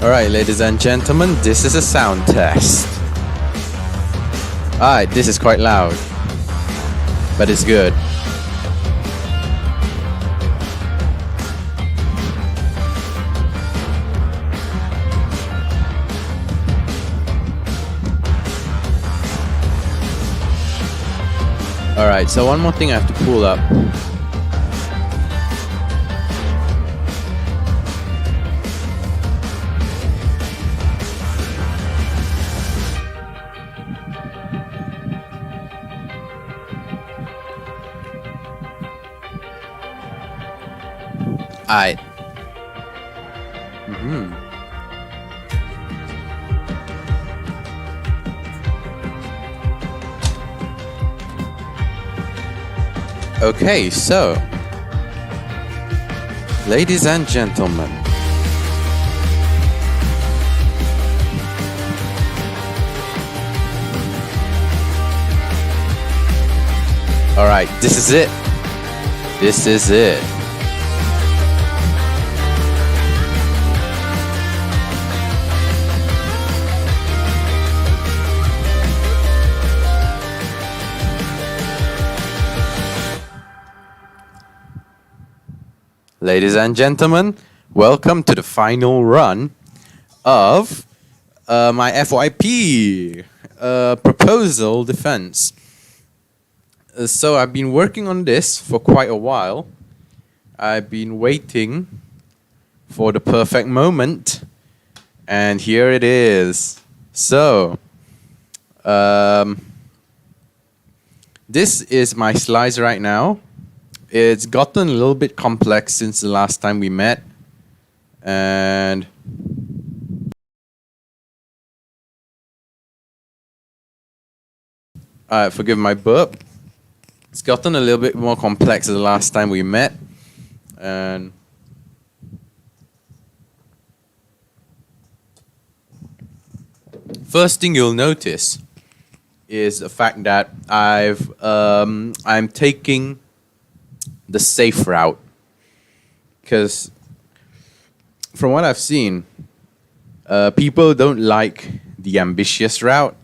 Alright, ladies and gentlemen, this is a sound test. Alright, this is quite loud, but it's good. Alright, so one more thing I have to pull up. Alright. Okay, so, ladies and gentlemen, alright, this is it. This is it. Ladies and gentlemen, welcome to the final run of my FYP proposal defense. So I've been working on this for quite a while. I've been waiting for the perfect moment, and here it is. So, this is my slides right now. It's gotten a little bit complex since the last time we met, and forgive my burp. It's gotten a little bit more complex the last time we met, and first thing you'll notice is the fact that I'm taking the safe route, because from what I've seen, people don't like the ambitious route.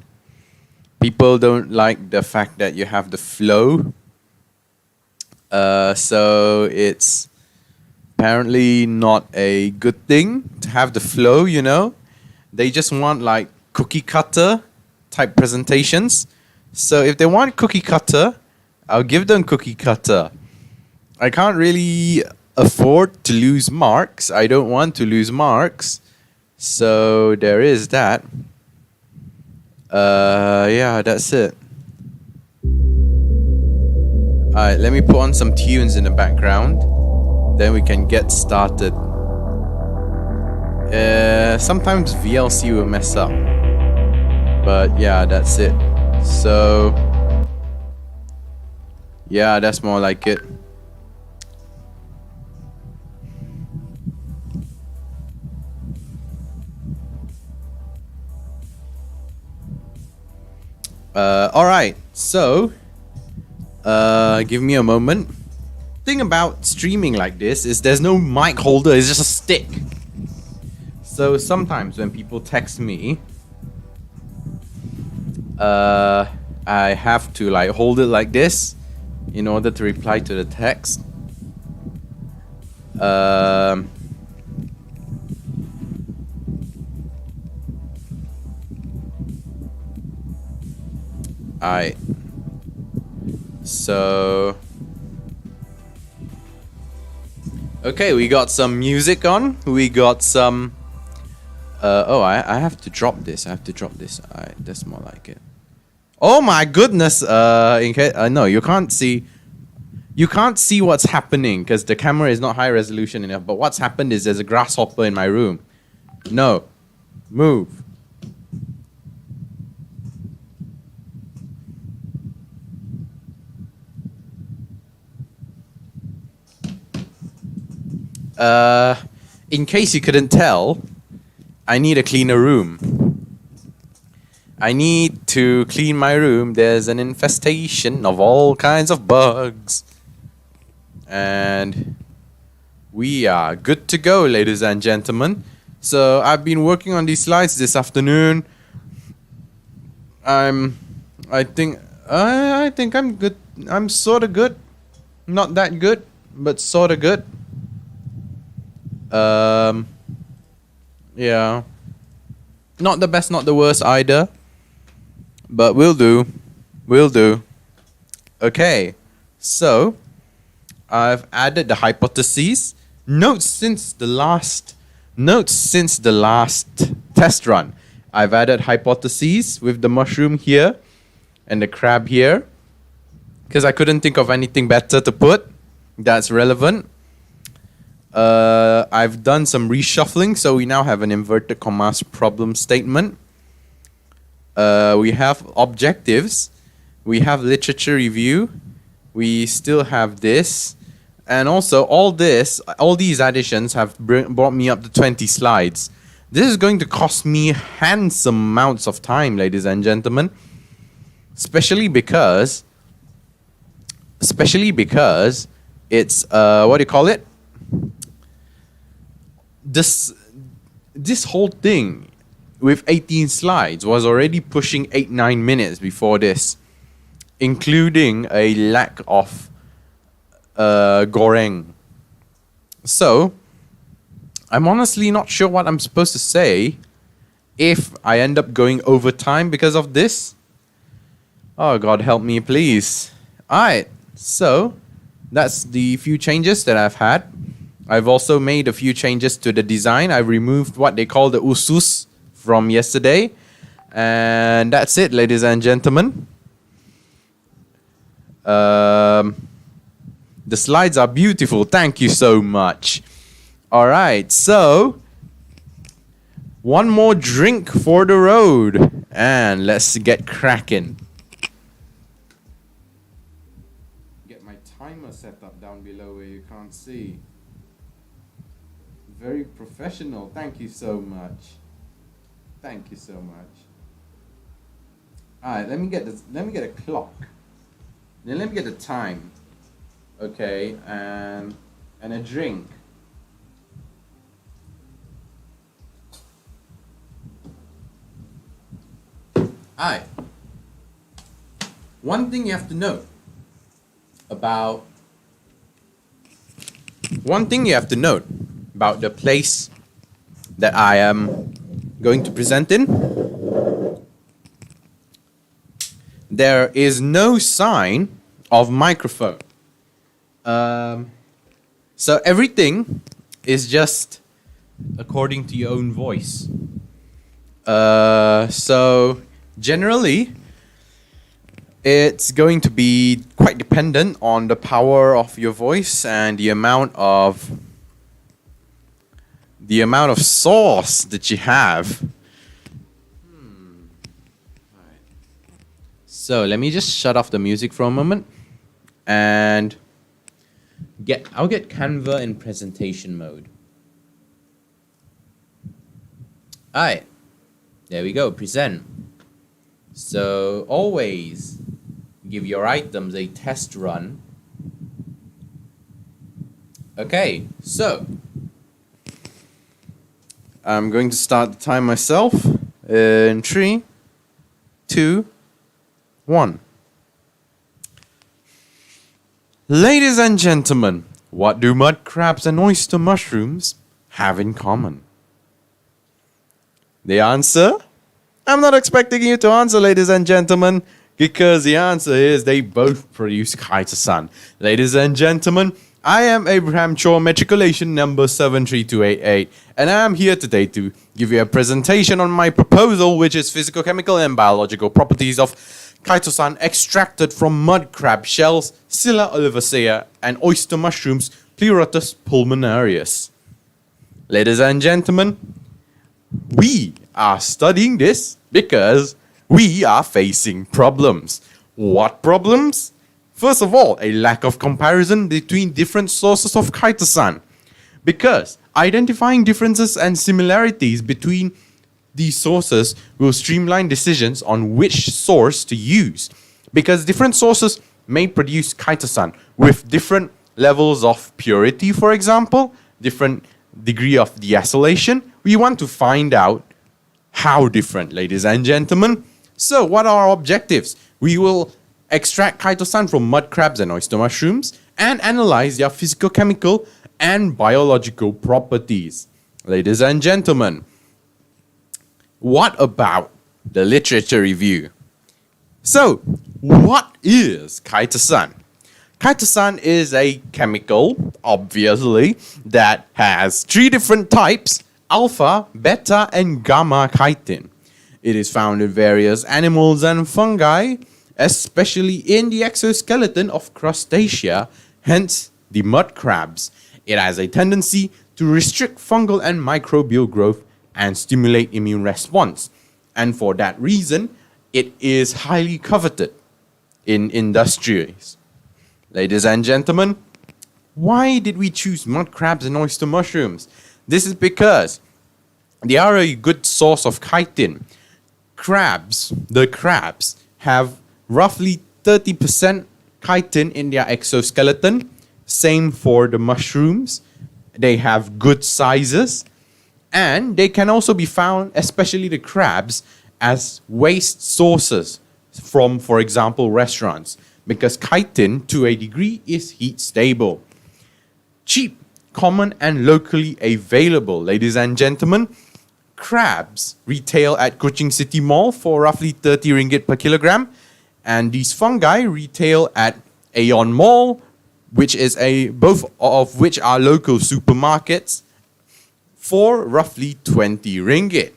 People don't like the fact that you have the flow. So it's apparently not a good thing to have the flow, you know. They just want like cookie cutter type presentations. So if they want cookie cutter, I'll give them cookie cutter. I can't really afford to lose marks. I don't want to lose marks. So there is that. Yeah, that's it. Alright, let me put on some tunes in the background. Then we can get started. Sometimes VLC will mess up. But yeah, that's it. So yeah, that's more like it. Alright, so give me a moment. Thing about streaming like this is there's no mic holder, it's just a stick. So sometimes when people text me, I have to like hold it like this in order to reply to the text. Alright, so okay, we got some music on. We got some I have to drop this. Alright, that's more like it. Oh my goodness, in case no, you can't see what's happening because the camera is not high resolution enough, but what's happened is there's a grasshopper in my room. No, move. In case you couldn't tell, I need a cleaner room. I need to clean my room. There's an infestation of all kinds of bugs. And we are good to go, ladies and gentlemen. So I've been working on these slides this afternoon. I think I'm good. I'm sort of good. Not that good, but sort of good. Yeah. Not the best, not the worst either. But will do. Will do. Okay. So, I've added the hypotheses. Notes since the last test run. I've added hypotheses with the mushroom here and the crab here, because I couldn't think of anything better to put that's relevant. I've done some reshuffling, so we now have an inverted commas problem statement. We have objectives. We have literature review. We still have this. And also, all these additions have brought me up to 20 slides. This is going to cost me handsome amounts of time, ladies and gentlemen. Especially because it's, what do you call it? This whole thing with 18 slides was already pushing 8-9 minutes before this, including a lack of goreng. So, I'm honestly not sure what I'm supposed to say if I end up going over time because of this. Oh, God help me, please. Alright, so that's the few changes that I've had. I've also made a few changes to the design. I removed what they call the usus from yesterday. And that's it, ladies and gentlemen. The slides are beautiful. Thank you so much. Alright, so one more drink for the road. And let's get cracking. Get my timer set up down below where you can't see. Very professional. Thank you so much. Thank you so much. Alright, let me get a clock. Then let me get the time. Okay, and a drink. Alright. One thing you have to note about the place that I am going to present in. There is no sign of microphone. So everything is just according to your own voice. So generally, it's going to be quite dependent on the power of your voice and the amount of sauce that you have. So let me just shut off the music for a moment and I'll get Canva in presentation mode. Alright, there we go, present. So always give your items a test run. Okay, so I'm going to start the time myself in 3, 2, 1. Ladies and gentlemen, what do mud crabs and oyster mushrooms have in common? The answer? I'm not expecting you to answer, ladies and gentlemen, because the answer is they both produce chitosan. Ladies and gentlemen, I am Abraham Chor, matriculation number 73288, and I am here today to give you a presentation on my proposal, which is physicochemical and biological properties of chitosan extracted from mud crab shells, Scilla olivacea, and oyster mushrooms, Pleurotus pulmonarius. Ladies and gentlemen, we are studying this because we are facing problems. What problems? First of all, a lack of comparison between different sources of chitosan. Because identifying differences and similarities between these sources will streamline decisions on which source to use. Because different sources may produce chitosan with different levels of purity, for example, different degree of deacylation, We want to find out how different, ladies and gentlemen. So what are our objectives? We will extract chitosan from mud crabs and oyster mushrooms and analyze their physical, chemical, and biological properties. Ladies and gentlemen, what about the literature review? So, what is chitosan? Chitosan is a chemical, obviously, that has 3 different types: alpha, beta, and gamma chitin. It is found in various animals and fungi, especially in the exoskeleton of crustacea, hence the mud crabs. It has a tendency to restrict fungal and microbial growth and stimulate immune response. And for that reason, it is highly coveted in industries. Ladies and gentlemen, why did we choose mud crabs and oyster mushrooms? This is because they are a good source of chitin. The crabs have roughly 30% chitin in their exoskeleton. Same for the mushrooms. They have good sizes. And they can also be found, especially the crabs, as waste sources from, for example, restaurants. Because chitin, to a degree, is heat stable. Cheap, common, and locally available, ladies and gentlemen. Crabs retail at Kuching City Mall for roughly 30 ringgit per kilogram. And these fungi retail at Aeon Mall, both of which are local supermarkets, for roughly 20 ringgit.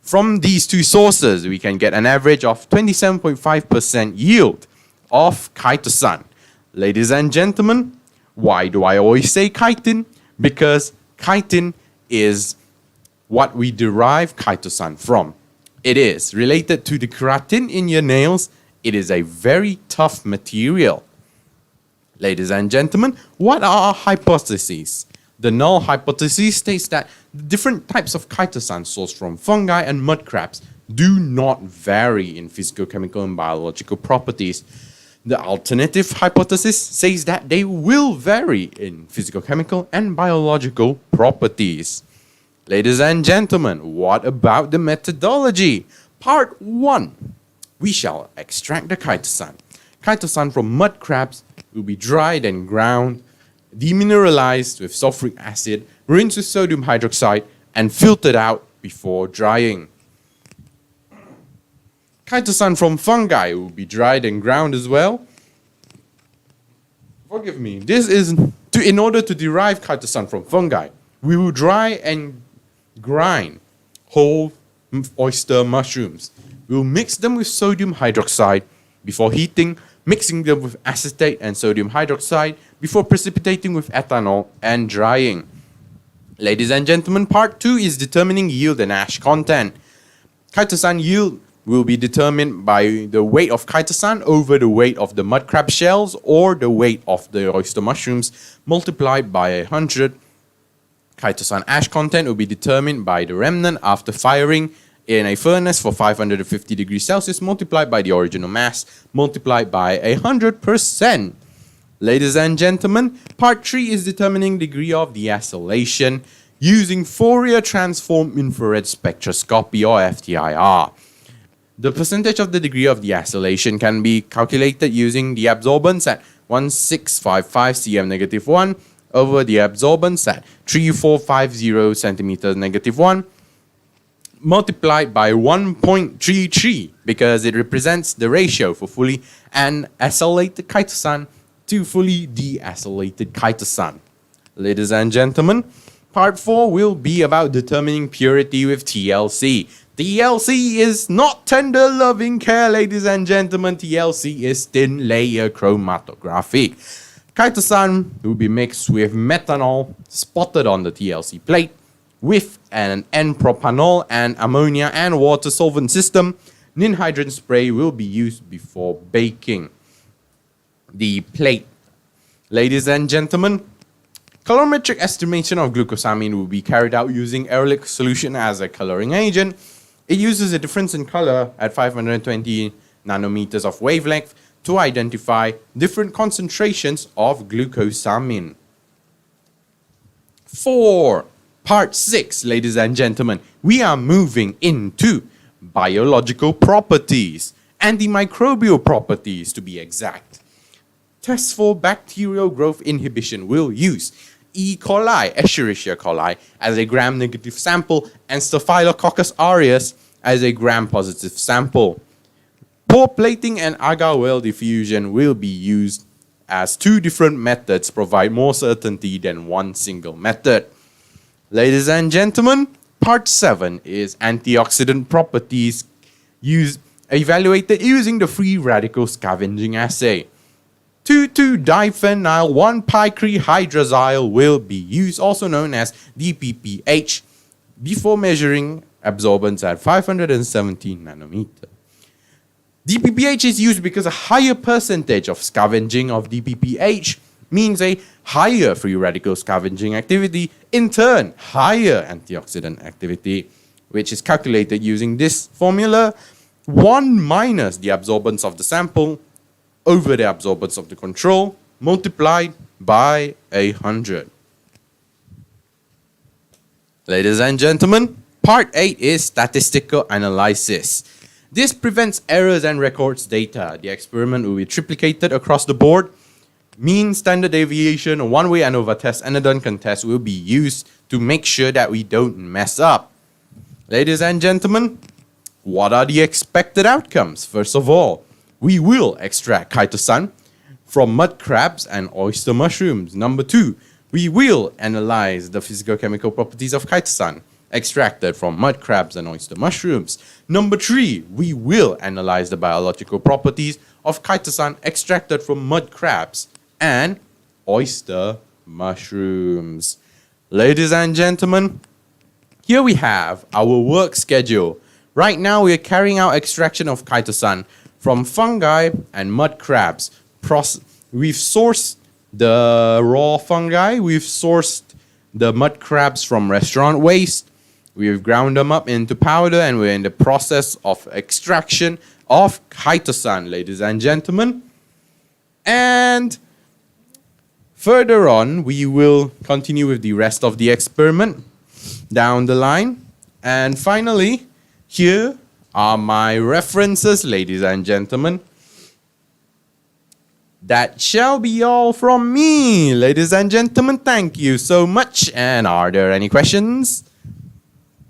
From these 2 sources, we can get an average of 27.5% yield of chitosan. Ladies and gentlemen, why do I always say chitin? Because chitin is what we derive chitosan from. It is related to the keratin in your nails. It is a very tough material. Ladies and gentlemen, what are our hypotheses? The null hypothesis states that the different types of chitosan sourced from fungi and mud crabs do not vary in physical, chemical, and biological properties. The alternative hypothesis says that they will vary in physical, chemical, and biological properties. Ladies and gentlemen, what about the methodology? Part 1. We shall extract the chitosan. Chitosan from mud crabs will be dried and ground, demineralized with sulfuric acid, rinsed with sodium hydroxide, and filtered out before drying. Chitosan from fungi will be dried and ground as well. Forgive me, in order to derive chitosan from fungi, we will dry and grind whole oyster mushrooms. We will mix them with sodium hydroxide before heating, mixing them with acetate and sodium hydroxide before precipitating with ethanol and drying. Ladies and gentlemen, part 2 is determining yield and ash content. Chitosan yield will be determined by the weight of chitosan over the weight of the mud crab shells or the weight of the oyster mushrooms multiplied by 100. Chitosan ash content will be determined by the remnant after firing in a furnace for 550 degrees Celsius multiplied by the original mass multiplied by 100%. Ladies and gentlemen, part 3 is determining degree of deacylation using Fourier transform infrared spectroscopy or FTIR. The percentage of the degree of deacylation can be calculated using the absorbance at 1655 cm-1 over the absorbance at 3450 cm-1 multiplied by 1.33 because it represents the ratio for fully unacylated chitosan to fully deacylated chitosan. Ladies and gentlemen, part 4 will be about determining purity with TLC. TLC is not tender loving care, ladies and gentlemen. TLC is thin layer chromatography. Chitosan will be mixed with methanol spotted on the TLC plate with an N-propanol and ammonia and water solvent system. Ninhydrin spray will be used before baking the plate. Ladies and gentlemen, colorimetric estimation of glucosamine will be carried out using arylic solution as a coloring agent. It uses a difference in color at 520 nanometers of wavelength to identify different concentrations of glucosamine. 4. Part 6, ladies and gentlemen, we are moving into biological properties, antimicrobial properties to be exact. Tests for bacterial growth inhibition will use E. coli, Escherichia coli, as a gram-negative sample and Staphylococcus aureus as a gram-positive sample. Pore plating and agar well diffusion will be used as two different methods provide more certainty than one single method. Ladies and gentlemen, part 7 is antioxidant properties evaluated using the free radical scavenging assay. 2,2-diphenyl 1-picrehydrazole will be used, also known as DPPH, before measuring absorbance at 517 nanometer. DPPH is used because a higher percentage of scavenging of DPPH means a higher free radical scavenging activity, in turn, higher antioxidant activity, which is calculated using this formula: 1 minus the absorbance of the sample over the absorbance of the control multiplied by 100. Ladies and gentlemen, part 8 is statistical analysis. This prevents errors and records data. The experiment will be triplicated across the board. Mean standard deviation, one-way ANOVA test, and a Duncan test will be used to make sure that we don't mess up. Ladies and gentlemen, what are the expected outcomes? First of all, we will extract chitosan from mud crabs and oyster mushrooms. Number 2, we will analyze the physicochemical properties of chitosan extracted from mud crabs and oyster mushrooms. Number 3, we will analyze the biological properties of chitosan extracted from mud crabs and oyster mushrooms. Ladies and gentlemen, here we have our work schedule. Right now we are carrying out extraction of chitosan from fungi and mud crabs. We've sourced the raw fungi, we've sourced the mud crabs from restaurant waste, we've ground them up into powder, and we're in the process of extraction of chitosan, ladies and gentlemen. And further on, we will continue with the rest of the experiment down the line. And finally, here are my references, ladies and gentlemen. That shall be all from me, ladies and gentlemen. Thank you so much. And are there any questions?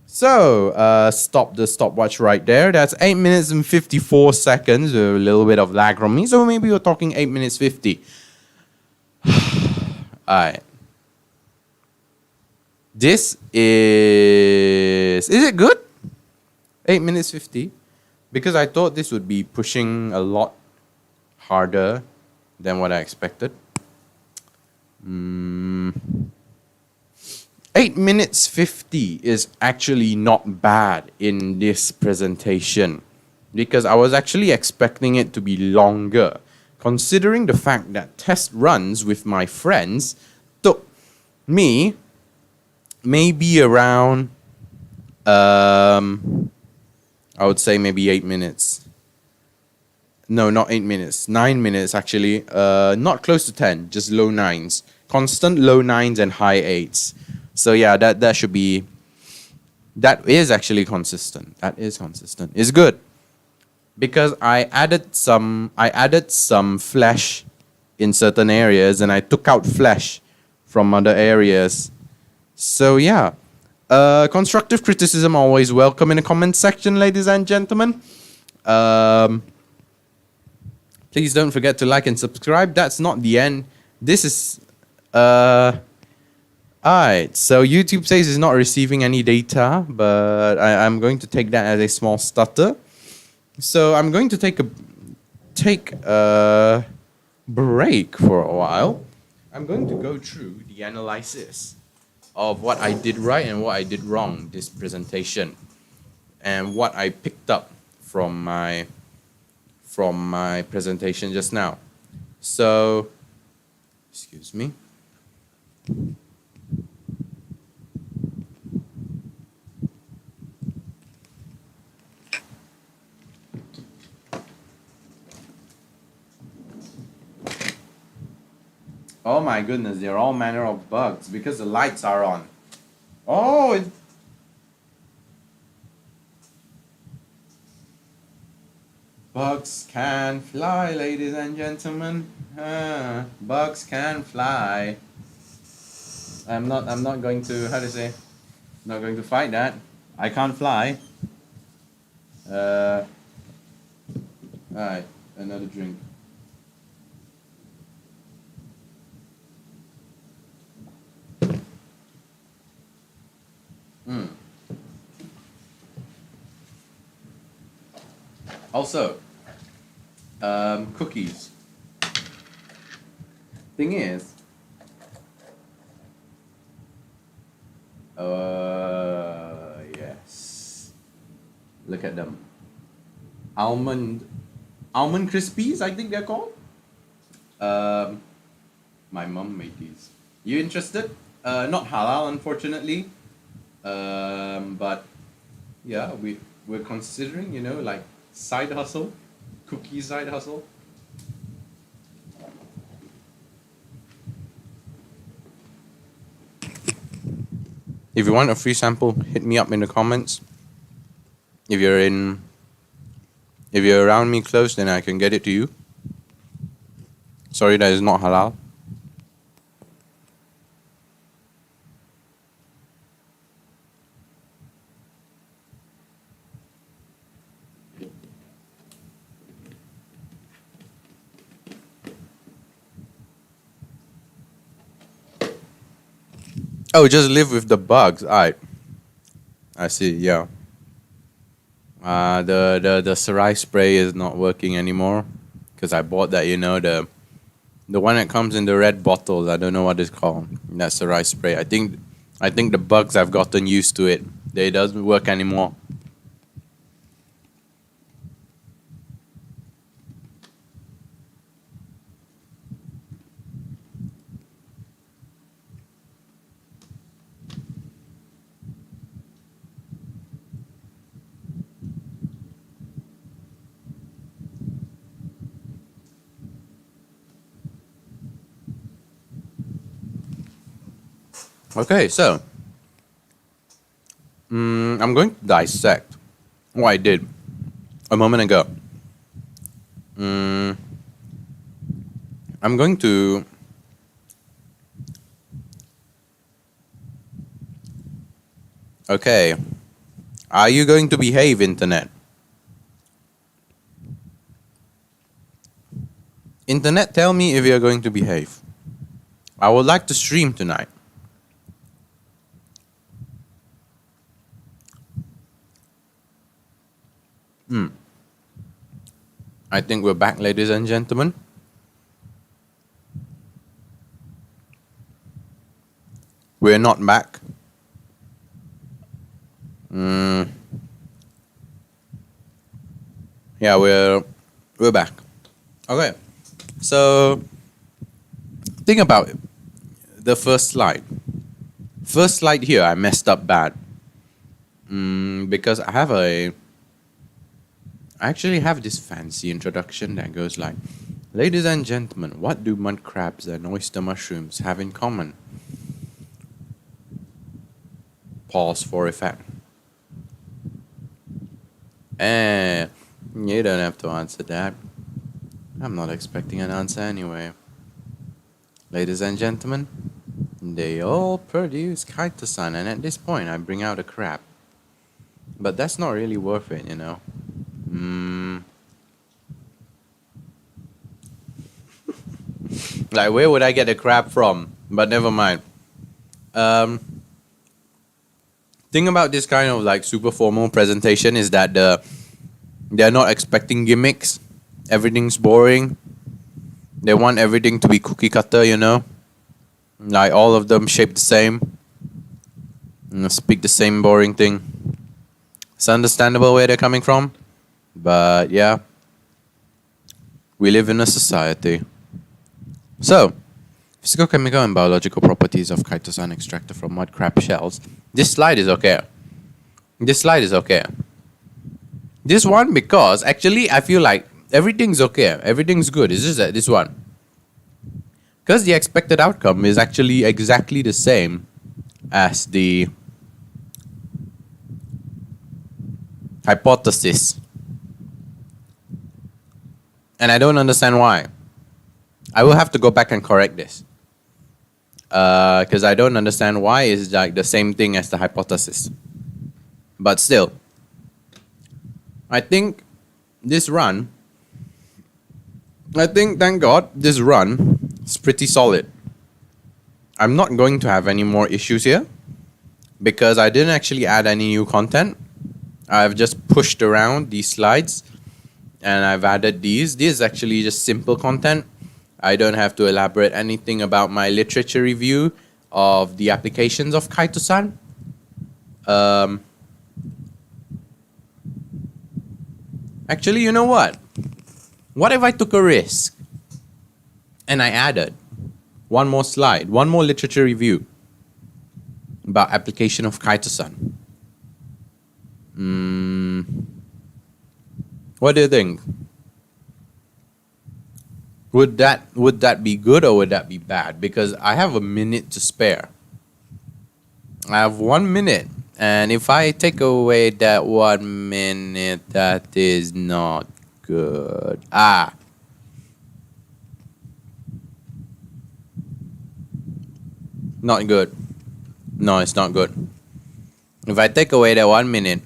So, stop the stopwatch right there. That's 8 minutes and 54 seconds. A little bit of lag from me. So maybe we're talking 8 minutes 50. Alright. This is it good? 8 minutes 50? Because I thought this would be pushing a lot harder than what I expected. 8 minutes 50 is actually not bad in this presentation, because I was actually expecting it to be longer, considering the fact that test runs with my friends took me maybe around I would say maybe 8 minutes. No, not 8 minutes. 9 minutes actually. Not close to 10, just low 9s. Constant low 9s and high 8s. So yeah, that should be, that is actually consistent. That is consistent. It's good. Because I added some flesh in certain areas and I took out flesh from other areas. So yeah. Constructive criticism always welcome in the comment section, ladies and gentlemen. Please don't forget to like and subscribe. That's not the end. This is alright, so YouTube says it's not receiving any data, but I'm going to take that as a small stutter. So I'm going to take a break for a while. I'm going to go through the analysis of what I did right and what I did wrong this presentation, and what I picked up from my presentation just now. So, excuse me. Oh my goodness, there are all manner of bugs because the lights are on. Oh, bugs can fly, ladies and gentlemen. Bugs can fly. I'm not going to, how to say, not going to fight that. I can't fly. Uh, alright, another drink. Mm. Also, cookies. Thing is, yes. Look at them. Almond crispies, I think they're called. Um, my mom made these. You interested? Not halal, unfortunately. But yeah, we're considering, like side hustle, cookie side hustle. If you want a free sample, hit me up in the comments. If you're around me close, then I can get it to you. Sorry, that is not halal. Oh, just live with the bugs. Alright. I see, yeah. The Sarai spray is not working anymore. Because I bought that, the one that comes in the red bottles. I don't know what it's called. That's Sarai spray. I think the bugs have gotten used to it. It doesn't work anymore. Okay, so I'm going to dissect what I did a moment ago. I'm going to Okay. Are you going to behave, internet? Internet, tell me if you're going to behave. I would like to stream tonight. I think we're back, ladies and gentlemen. We're not back. Yeah, we're back. Okay. So think about it. The first slide. First slide here, I messed up bad. Because I actually have this fancy introduction that goes like, ladies and gentlemen, what do mud crabs and oyster mushrooms have in common? Pause for effect. You don't have to answer that. I'm not expecting an answer anyway. Ladies and gentlemen, they all produce chitosan, and at this point I bring out a crab. But that's not really worth it, Like, where would I get a crab from? But never mind. Thing about this kind of like super formal presentation is that they're not expecting gimmicks. Everything's boring. They want everything to be cookie cutter, Like all of them shaped the same. Speak the same boring thing. It's understandable where they're coming from. But yeah. We live in a society. So, physical, chemical, and biological properties of chitosan extracted from mud crab shells. This slide is okay. This one, because actually I feel like everything's okay. Everything's good. It's just that this one. Because the expected outcome is actually exactly the same as the hypothesis. And I don't understand why. I will have to go back and correct this. Because I don't understand why it's like the same thing as the hypothesis. But still, I think this run, thank God, this run is pretty solid. I'm not going to have any more issues here because I didn't actually add any new content. I've just pushed around these slides and I've added these. This is actually just simple content. I don't have to elaborate anything about my literature review of the applications of Kaito-san. Actually, you know what? What if I took a risk and I added one more slide, one more literature review about application of Kaito-san? What do you think? Would that be good or would that be bad? Because I have a minute to spare. I have 1 minute. And if I take away that 1 minute, that is not good. Not good. No, it's not good. If I take away that 1 minute,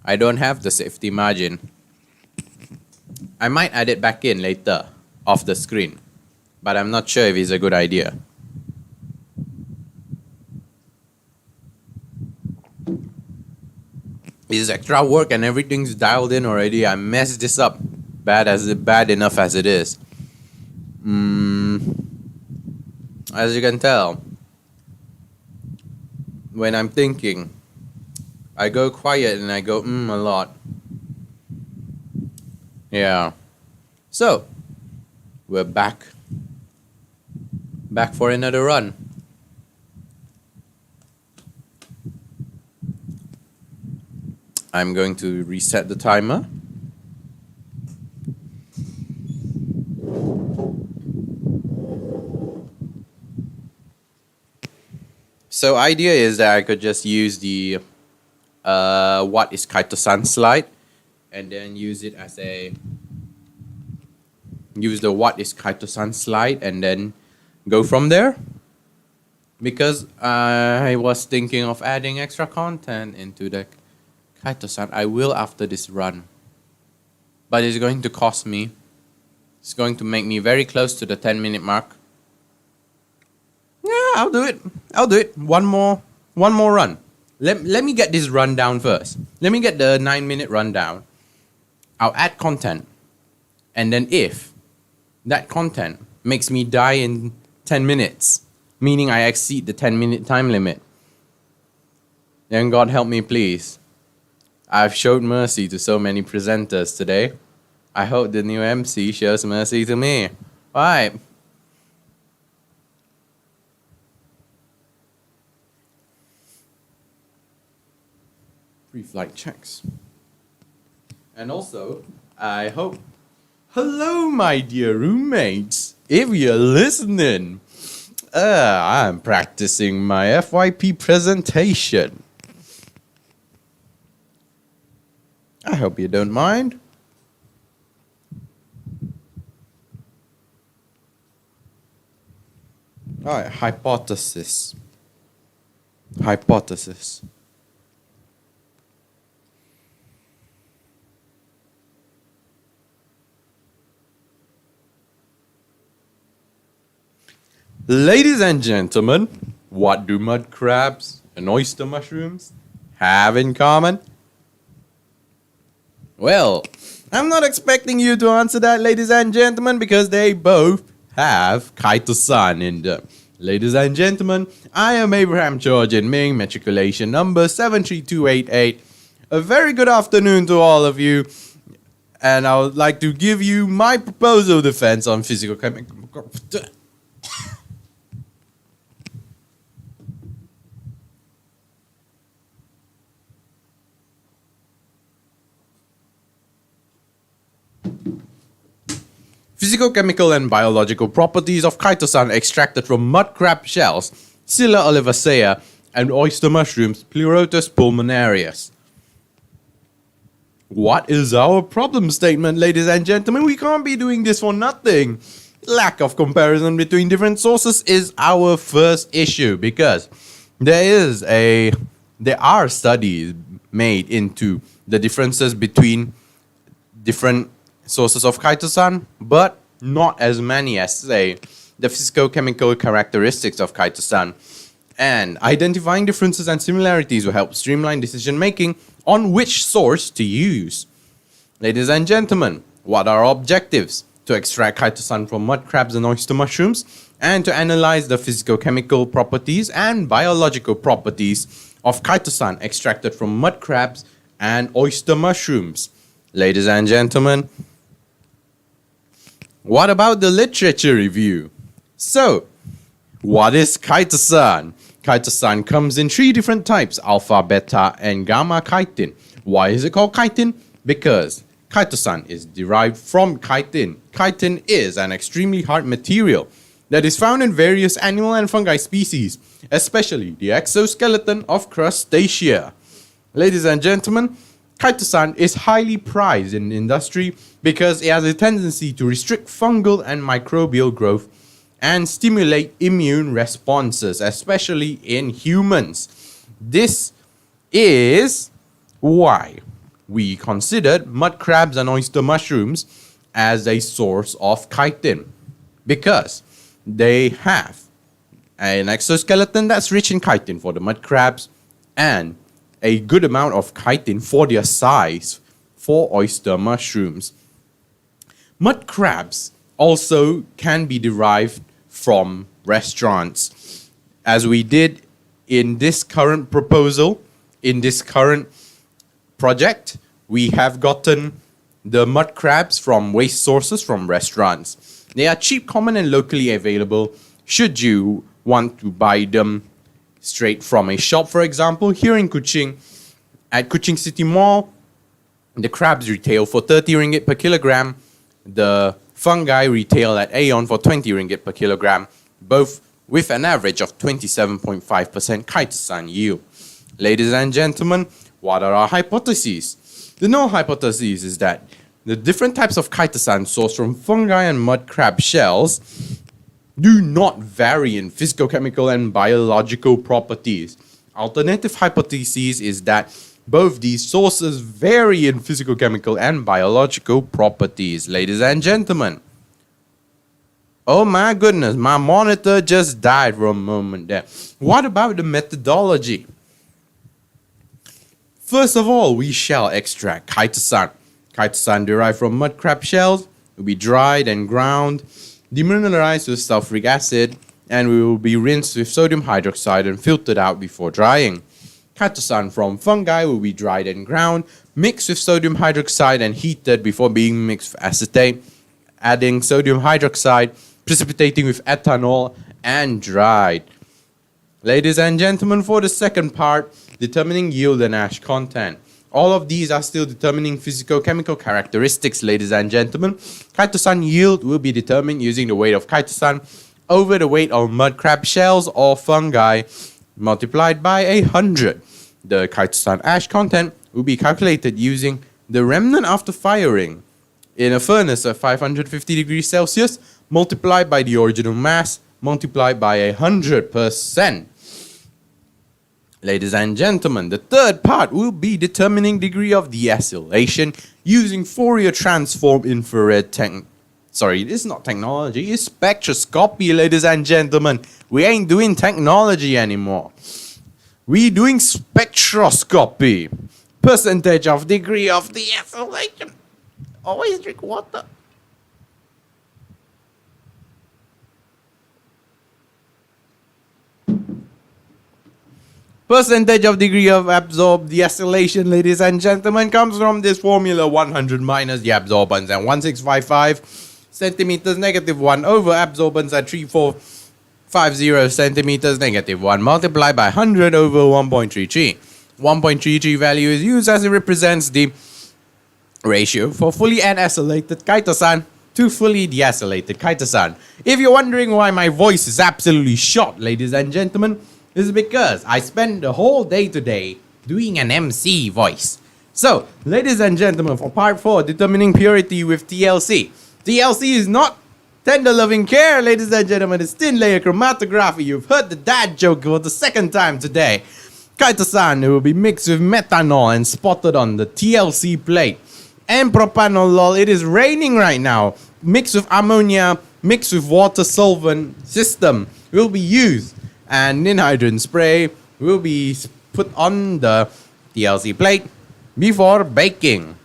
I don't have the safety margin. I might add it back in later off the screen, but I'm not sure if it's a good idea. It's extra work and everything's dialed in already. I messed this up bad enough as it is. As you can tell, when I'm thinking, I go quiet and I go a lot. Yeah. So, we're back. Back for another run. I'm going to reset the timer. So idea is that I could just use the what is Kaito-san slide and then use it as use the what is Kaito-san slide and then go from there. Because I was thinking of adding extra content into the Kaito-san. I will after this run. But it's going to cost me. It's going to make me very close to the 10-minute mark. Yeah, I'll do it. I'll do it. One more run. Let me get this run down first. Let me get the 9-minute run down. I'll add content. And then if that content makes me die in 10 minutes, meaning I exceed the 10-minute time limit, then God help me, please. I've showed mercy to so many presenters today. I hope the new MC shows mercy to me. Alright. Pre-flight checks. And also, I hope... Hello, my dear roommates. If you're listening, I'm practicing my FYP presentation. I hope you don't mind. Alright, hypothesis. Hypothesis. Ladies and gentlemen, what do mud crabs and oyster mushrooms have in common? Well, I'm not expecting you to answer that, ladies and gentlemen, because they both have Kaito-san in them. Ladies and gentlemen, I am Abraham George in Ming, matriculation number 73288. A very good afternoon to all of you, and I would like to give you my proposal defense on physical chemical... Physicochemical and biological properties of Kaito-san extracted from mud crab shells, Scilla olivacea, and oyster mushrooms, Pleurotus pulmonarius. What is our problem statement, ladies and gentlemen? We can't be doing this for nothing. Lack of comparison between different sources is our first issue, because there are studies made into the differences between different sources of chitosan, but not as many as, say, the physicochemical characteristics of chitosan. And identifying differences and similarities will help streamline decision making on which source to use. Ladies and gentlemen, what are our objectives? To extract chitosan from mud crabs and oyster mushrooms, and to analyze the physicochemical properties and biological properties of chitosan extracted from mud crabs and oyster mushrooms. Ladies and gentlemen, what about the literature review? So, what is chitosan? Chitosan comes in 3 different types: alpha, beta, and gamma chitin. Why is it called chitin? Because chitosan is derived from chitin. Chitin is an extremely hard material that is found in various animal and fungi species, especially the exoskeleton of crustacea. Ladies and gentlemen, chitosan is highly prized in industry because it has a tendency to restrict fungal and microbial growth and stimulate immune responses, especially in humans. This is why we considered mud crabs and oyster mushrooms as a source of chitin, because they have an exoskeleton that's rich in chitin for the mud crabs and a good amount of chitin for their size for oyster mushrooms. Mud crabs also can be derived from restaurants, as we did in this current proposal, in this current project. We have gotten the mud crabs from waste sources from restaurants. They are cheap, common, and locally available should you want to buy them straight from a shop. For example, here in Kuching, at Kuching City Mall, the crabs retail for 30 ringgit per kilogram. The fungi retail at Aeon for 20 ringgit per kilogram, both with an average of 27.5% chitosan yield. Ladies and gentlemen, what are our hypotheses? The null hypothesis is that the different types of chitosan sourced from fungi and mud crab shells do not vary in physicochemical and biological properties. Alternative hypothesis is that both these sources vary in physicochemical and biological properties. Ladies and gentlemen, oh my goodness, my monitor just died for a moment there. What about the methodology? First of all, we shall extract chitosan. Chitosan derived from mud crab shells will be dried and ground, demineralized with sulfuric acid, and will be rinsed with sodium hydroxide and filtered out before drying. Chitosan from fungi will be dried and ground, mixed with sodium hydroxide and heated before being mixed with acetate, adding sodium hydroxide, precipitating with ethanol, and dried. Ladies and gentlemen, for the second part, determining yield and ash content. All of these are still determining physicochemical characteristics, ladies and gentlemen. Chitosan yield will be determined using the weight of chitosan over the weight of mud crab shells or fungi multiplied by 100. The chitosan ash content will be calculated using the remnant after firing in a furnace at 550 degrees Celsius multiplied by the original mass multiplied by 100%. Ladies and gentlemen, the third part will be determining degree of deacylation using Fourier transform infrared Sorry, this is not technology, it's spectroscopy, ladies and gentlemen. We ain't doing technology anymore. We doing spectroscopy. Percentage of degree of deacylation. Always drink water. Percentage of degree of absorbed deacylation, ladies and gentlemen, comes from this formula: 100 minus the absorbance at 1655 centimeters negative 1 over absorbance at 3450 centimeters negative 1 multiplied by 100 over 1.33. 1.33 value is used as it represents the ratio for fully anacylated chitosan to fully deacylated chitosan. If you're wondering why my voice is absolutely shot, ladies and gentlemen, this is because I spent the whole day today doing an MC voice. So, ladies and gentlemen, for part 4, determining purity with TLC. TLC is not tender loving care, ladies and gentlemen. It's thin layer chromatography. You've heard the dad joke for the second time today. Kaito-san will be mixed with methanol and spotted on the TLC plate. And propanolol, it is raining right now. Mixed with ammonia, mixed with water solvent system will be used. And anhydrous spray will be put on the TLC plate before baking.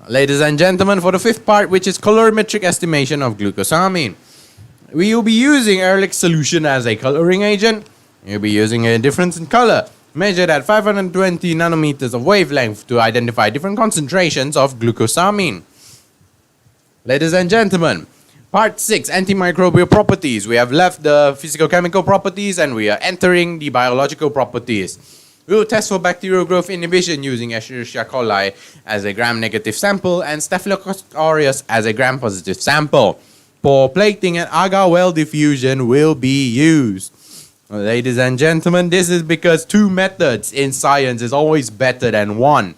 Ladies and gentlemen, for the 5th part, which is colorimetric estimation of glucosamine. We will be using Ehrlich solution as a coloring agent. You'll be using a difference in color, measured at 520 nanometers of wavelength to identify different concentrations of glucosamine. Ladies and gentlemen, part 6, antimicrobial properties. We have left the physicochemical properties and we are entering the biological properties. We will test for bacterial growth inhibition using Escherichia coli as a gram-negative sample and Staphylococcus aureus as a gram-positive sample. For plating and agar-well diffusion will be used. Ladies and gentlemen, this is because 2 methods in science is always better than 1.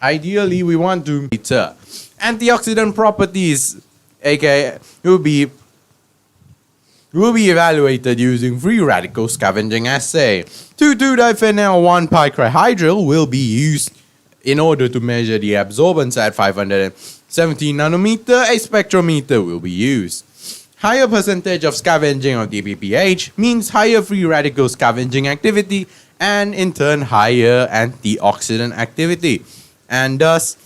Ideally, we want to meter. Antioxidant properties, aka will be evaluated using free radical scavenging assay. 2,2-diphenyl 1-picrahydryl will be used in order to measure the absorbance at 570 nanometer. A spectrometer will be used. Higher percentage of scavenging of DPPH means higher free radical scavenging activity and in turn higher antioxidant activity. And thus,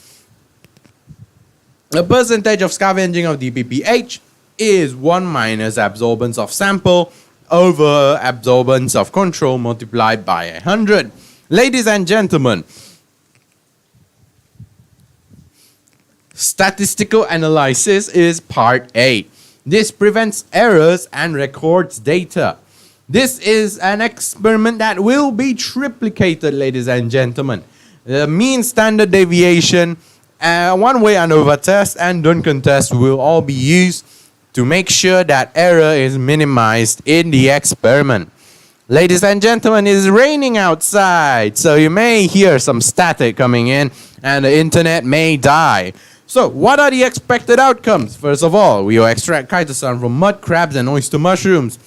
the percentage of scavenging of DPPH is 1 minus absorbance of sample over absorbance of control multiplied by 100. Ladies and gentlemen, statistical analysis is part 8. This prevents errors and records data. This is an experiment that will be triplicated, ladies and gentlemen. The mean standard deviation, one-way ANOVA test and Duncan test will all be used to make sure that error is minimized in the experiment. Ladies and gentlemen, it is raining outside, so you may hear some static coming in and the internet may die. So, what are the expected outcomes? First of all, we will extract chitosan from mud crabs and oyster mushrooms.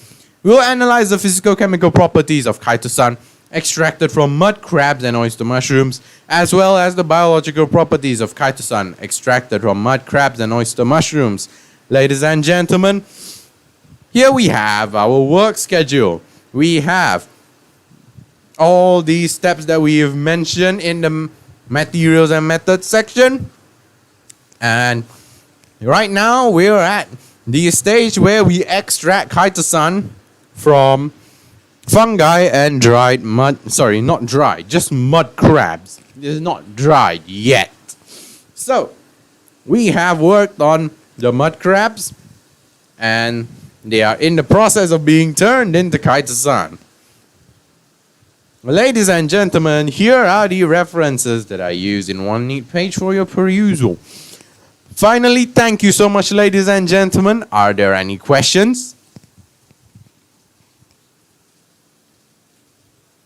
We will analyze the physicochemical properties of chitosan extracted from mud crabs and oyster mushrooms, as well as the biological properties of chitosan extracted from mud crabs and oyster mushrooms. Ladies and gentlemen, here we have our work schedule. We have all these steps that we have mentioned in the materials and methods section. And right now we're at the stage where we extract chitosan from fungi and dried mud, sorry, not dried, just mud crabs. It is not dried yet. So we have worked on the mud crabs and they are in the process of being turned into chitosan. Ladies and gentlemen, here are the references that I use in one neat page for your perusal. Finally, thank you so much, ladies and gentlemen. Are there any questions?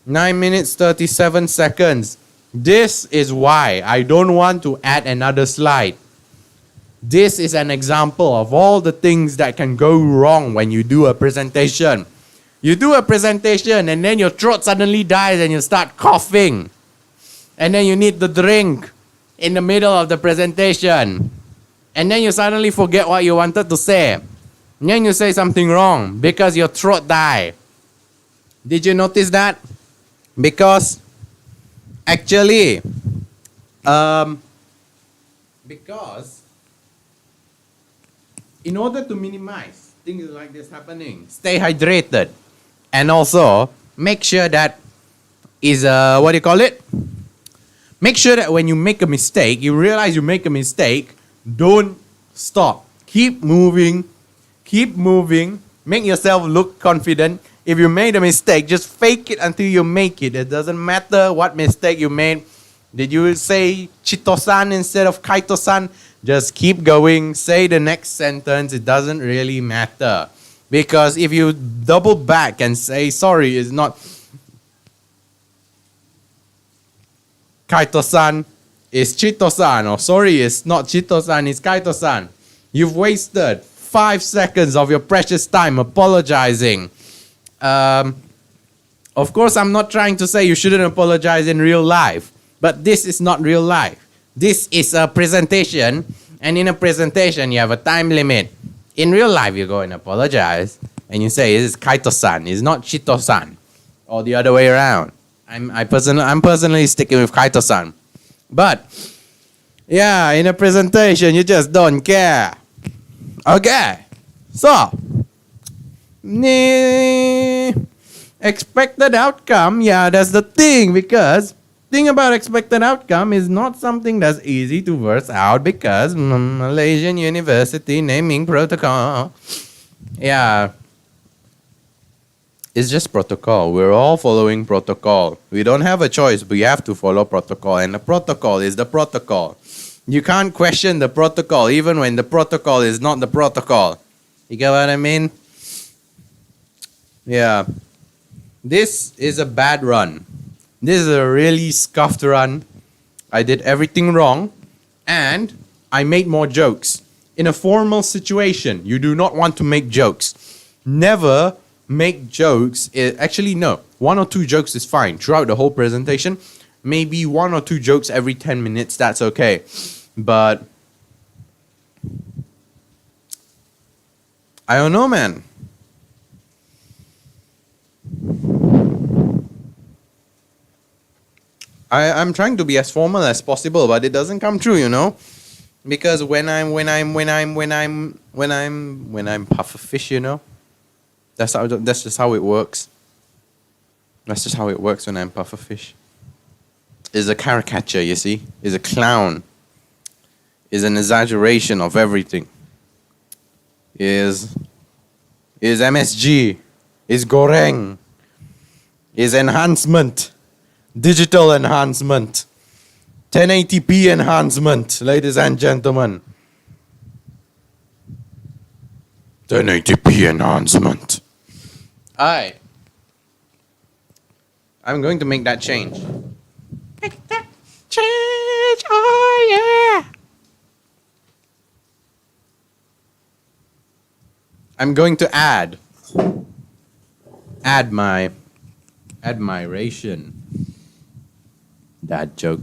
9 minutes, 37 seconds. This is why I don't want to add another slide. This is an example of all the things that can go wrong when you do a presentation. You do a presentation and then your throat suddenly dies and you start coughing. And then you need the drink in the middle of the presentation. And then you suddenly forget what you wanted to say. And then you say something wrong because your throat died. Did you notice that? Because actually, because in order to minimize things like this happening, stay hydrated. And also, make sure that is, what do you call it? Make sure that when you make a mistake, you realize you make a mistake, don't stop. Keep moving. Keep moving. Make yourself look confident. If you made a mistake, just fake it until you make it. It doesn't matter what mistake you made. Did you say chitosan instead of chitosan? Just keep going. Say the next sentence. It doesn't really matter. Because if you double back and say sorry, it's not... Kaito-san, it's Chito-san. Or sorry, it's not Chito-san, it's Kaito-san. You've wasted 5 seconds of your precious time apologizing. Of course, I'm not trying to say you shouldn't apologize in real life, but this is not real life. This is a presentation, and in a presentation, you have a time limit. In real life, you go and apologize, and you say, this is Kaito-san, it's not Chito-san, or the other way around. I'm personally sticking with Kaito-san. But, yeah, in a presentation, you just don't care. Okay, so, expected outcome, yeah, that's the thing, because thing about expected outcome is not something that's easy to verse out because Malaysian University naming protocol. Yeah. It's just protocol. We're all following protocol. We don't have a choice. We have to follow protocol. And the protocol is the protocol. You can't question the protocol even when the protocol is not the protocol. You get what I mean? Yeah. This is a bad run. This is a really scuffed run. I did everything wrong. And I made more jokes. In a formal situation, you do not want to make jokes. Never make jokes. Actually, no. 1 or 2 jokes is fine throughout the whole presentation. Maybe 1 or 2 jokes every 10 minutes. That's okay. But I don't know, man. I'm trying to be as formal as possible, but it doesn't come true, you know, because when I'm pufferfish, you know, that's just how it works. That's just how it works when I'm pufferfish. It's a caricature, you see. It's a clown. It's an exaggeration of everything. Is MSG. Is goreng. Is enhancement. Digital enhancement. 1080p enhancement, ladies and gentlemen. 1080p enhancement. I'm going to make that change. Make that change, oh yeah. I'm going to add my admiration. That joke.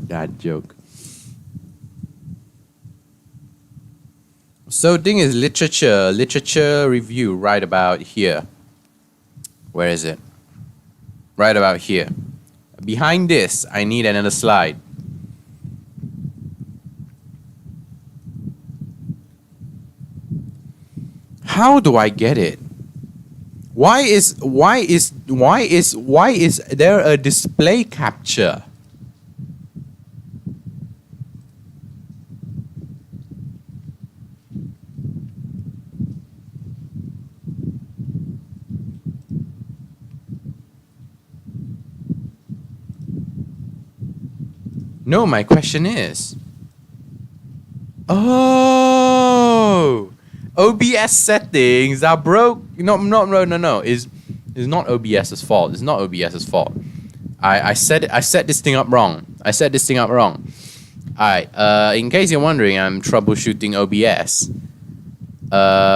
So thing is literature review right about here. Where is it? Right about here. Behind this, I need another slide. How do I get it? Why is there a display capture? No, my question is. Oh, OBS settings are broke. No. It's not OBS's fault. It's not OBS's fault. I set this thing up wrong. Alright. In case you're wondering, I'm troubleshooting OBS.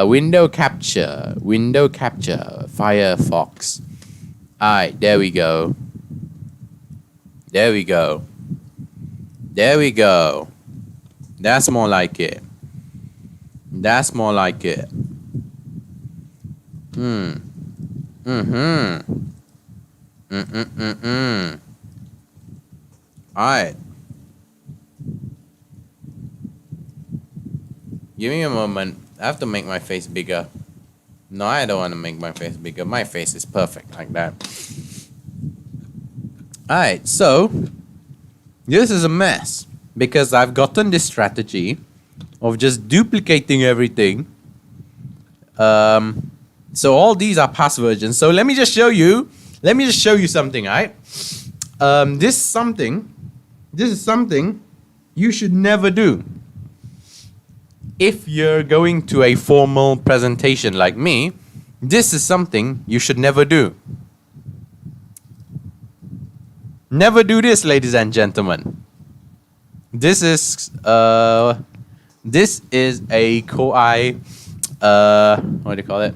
Window capture. Firefox. Alright. There we go. That's more like it. Alright. Give me a moment. I have to make my face bigger. No, I don't want to make my face bigger. My face is perfect like that. Alright, so this is a mess because I've gotten this strategy of just duplicating everything. So all these are past versions. So let me just show you something, right? This is something you should never do. If you're going to a formal presentation like me, this is something you should never do. Never do this, ladies and gentlemen. This is this is a Koei what do you call it?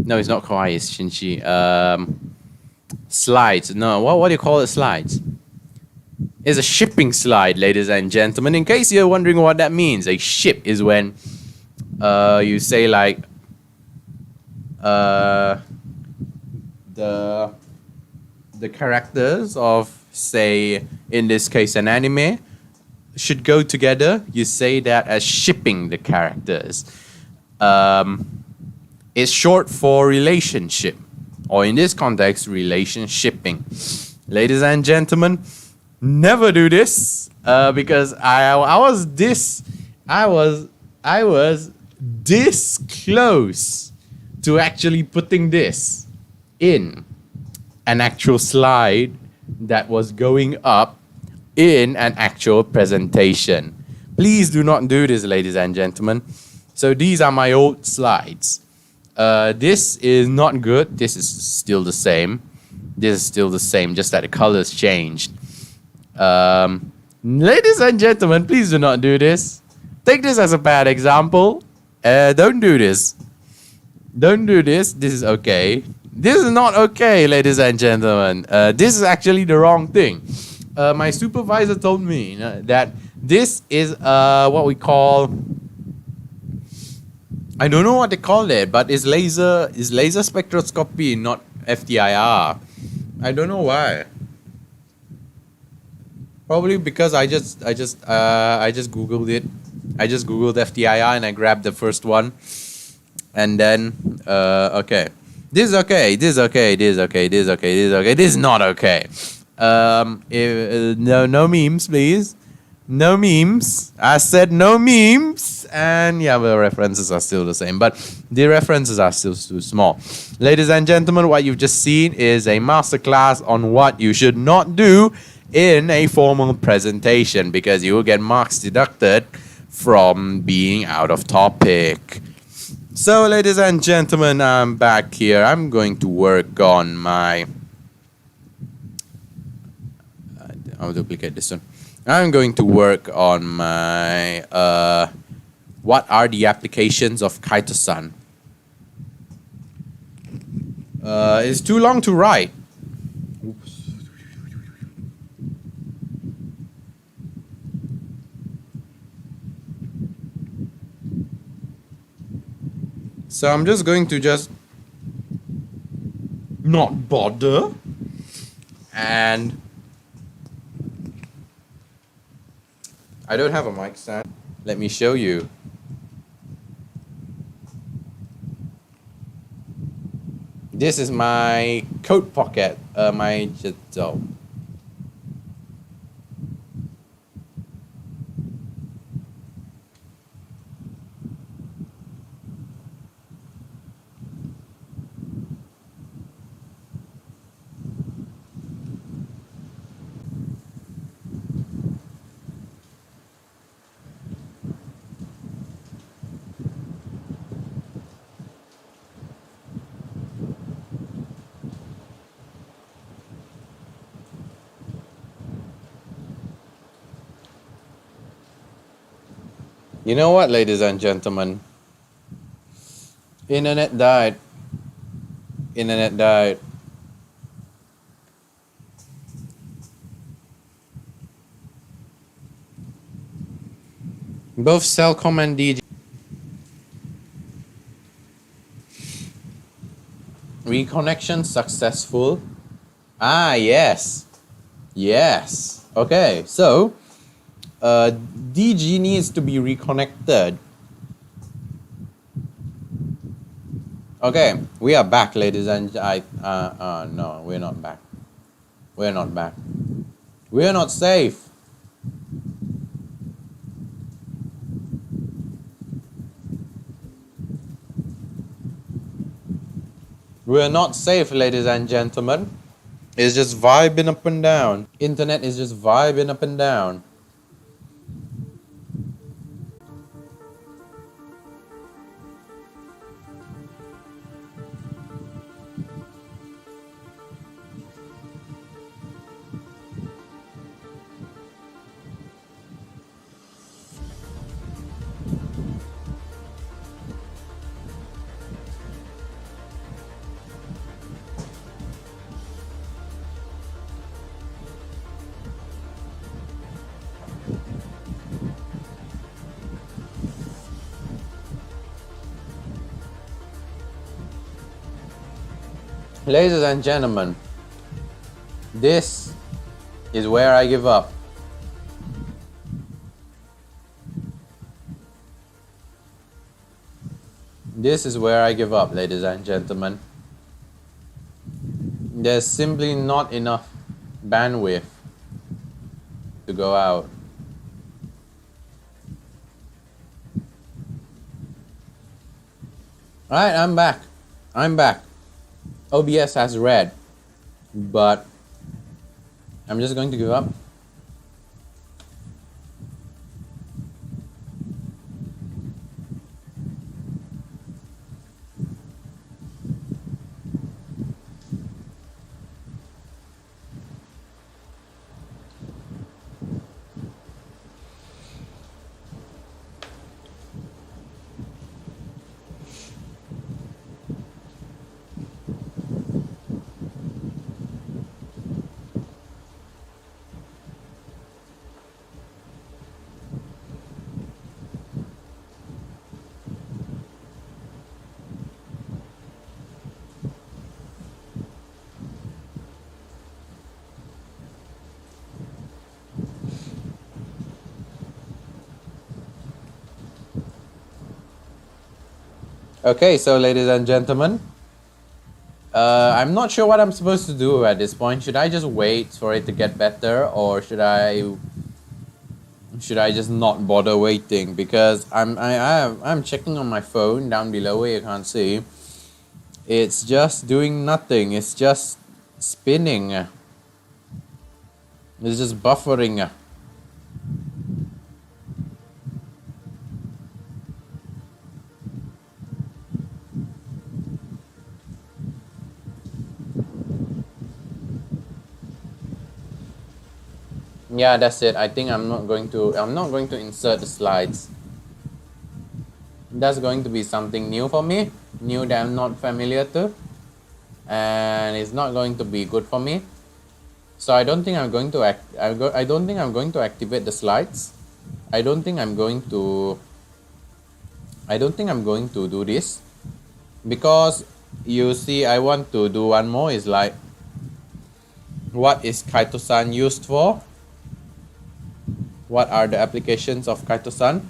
No, it's not Koei, it's Shinchi. Slides. No, what do you call it? Slides. It's a shipping slide, ladies and gentlemen. In case you're wondering what that means, a ship is when you say like the characters of, say, in this case an anime should go together. You say that as shipping the characters. It's short for relationship, or in this context, relationshipping. Ladies and gentlemen, never do this because I was this close to actually putting this in an actual slide that was going up in an actual presentation. Please do not do this, ladies and gentlemen. So these are my old slides. This is not good. This is still the same. This is still the same, just that the colors changed. Ladies and gentlemen, please do not do this. Take this as a bad example. Don't do this. Don't do this. This is okay. This is not okay, ladies and gentlemen. This is actually the wrong thing. My supervisor told me that this is what we call, I don't know what they call it, but it's laser spectroscopy, not FTIR. I don't know why. Probably because I just googled it. I just googled FTIR and I grabbed the first one, and then okay, this is okay, this is okay, this is okay, this is okay, this is okay, this is not okay. No memes, please. No memes. I said no memes. And yeah, the references are still the same, but the references are still too small. Ladies and gentlemen, what you've just seen is a masterclass on what you should not do in a formal presentation, because you will get marks deducted from being out of topic. So, ladies and gentlemen, I'm back here. I'm going to work on my... I'll duplicate this one. I'm going to work on my what are the applications of Kaito-san. It's too long to write. So I'm just going to just not bother, and I don't have a mic stand. Let me show you. This is my coat pocket, my jitsu. You know what, ladies and gentlemen? Internet died. Internet died. Both Cellcom and DG. Reconnection successful. Ah, yes. Yes. Okay, so DG needs to be reconnected. Okay, we are back, ladies and no, we're not back. We're not back. We're not safe. We're not safe, ladies and gentlemen. It's just vibing up and down. Internet is just vibing up and down. Ladies and gentlemen, this is where I give up. This is where I give up, ladies and gentlemen. There's simply not enough bandwidth to go out. Alright, I'm back. I'm back. OBS has red, but I'm just going to give up. Okay, so ladies and gentlemen, I'm not sure what I'm supposed to do at this point. Should I just wait for it to get better, or should I just not bother waiting? Because I'm checking on my phone down below where you can't see. It's just doing nothing. It's just spinning. It's just buffering. Yeah, that's it. I think I'm not going to insert the slides. That's going to be something new for me, new that I'm not familiar to, and it's not going to be good for me. So I don't think I'm going to I don't think I'm going to activate the slides. I don't think I'm going to do this, because you see, I want to do one more. Is like, what is Kaito-san used for? What are the applications of Kaito-san?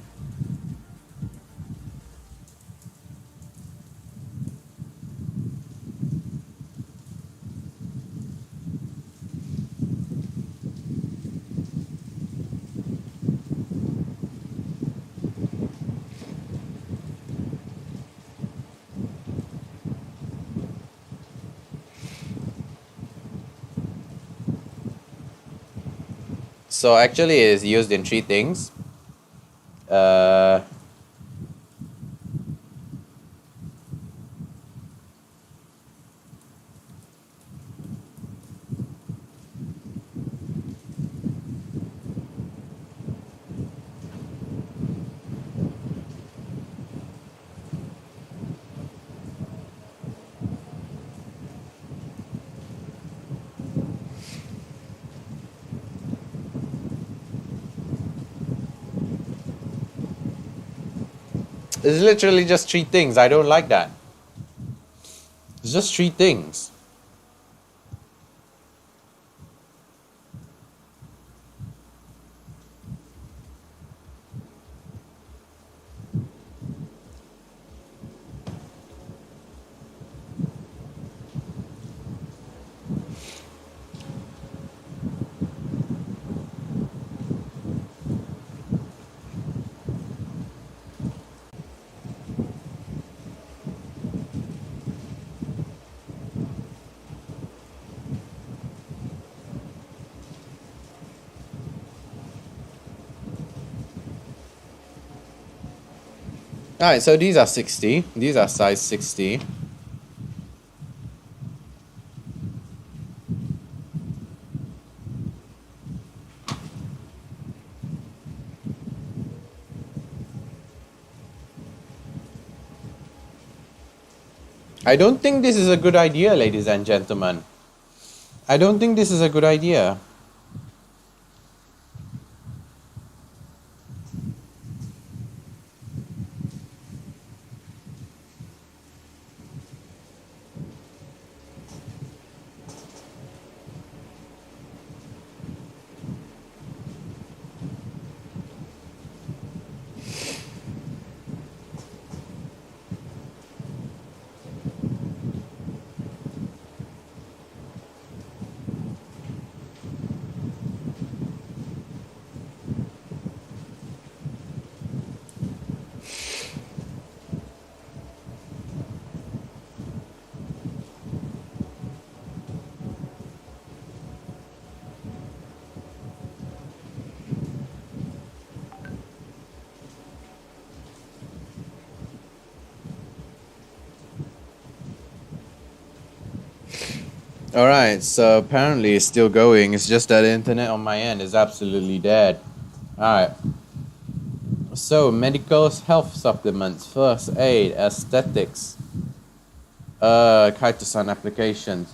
So actually it is used in three things. It's literally just three things. I don't like that. It's just three things. Alright, so these are 60. These are size 60. I don't think this is a good idea, ladies and gentlemen. I don't think this is a good idea. Alright, so apparently it's still going. It's just that the internet on my end is absolutely dead. Alright. So, medical health supplements, first aid, aesthetics, Kaito-san applications.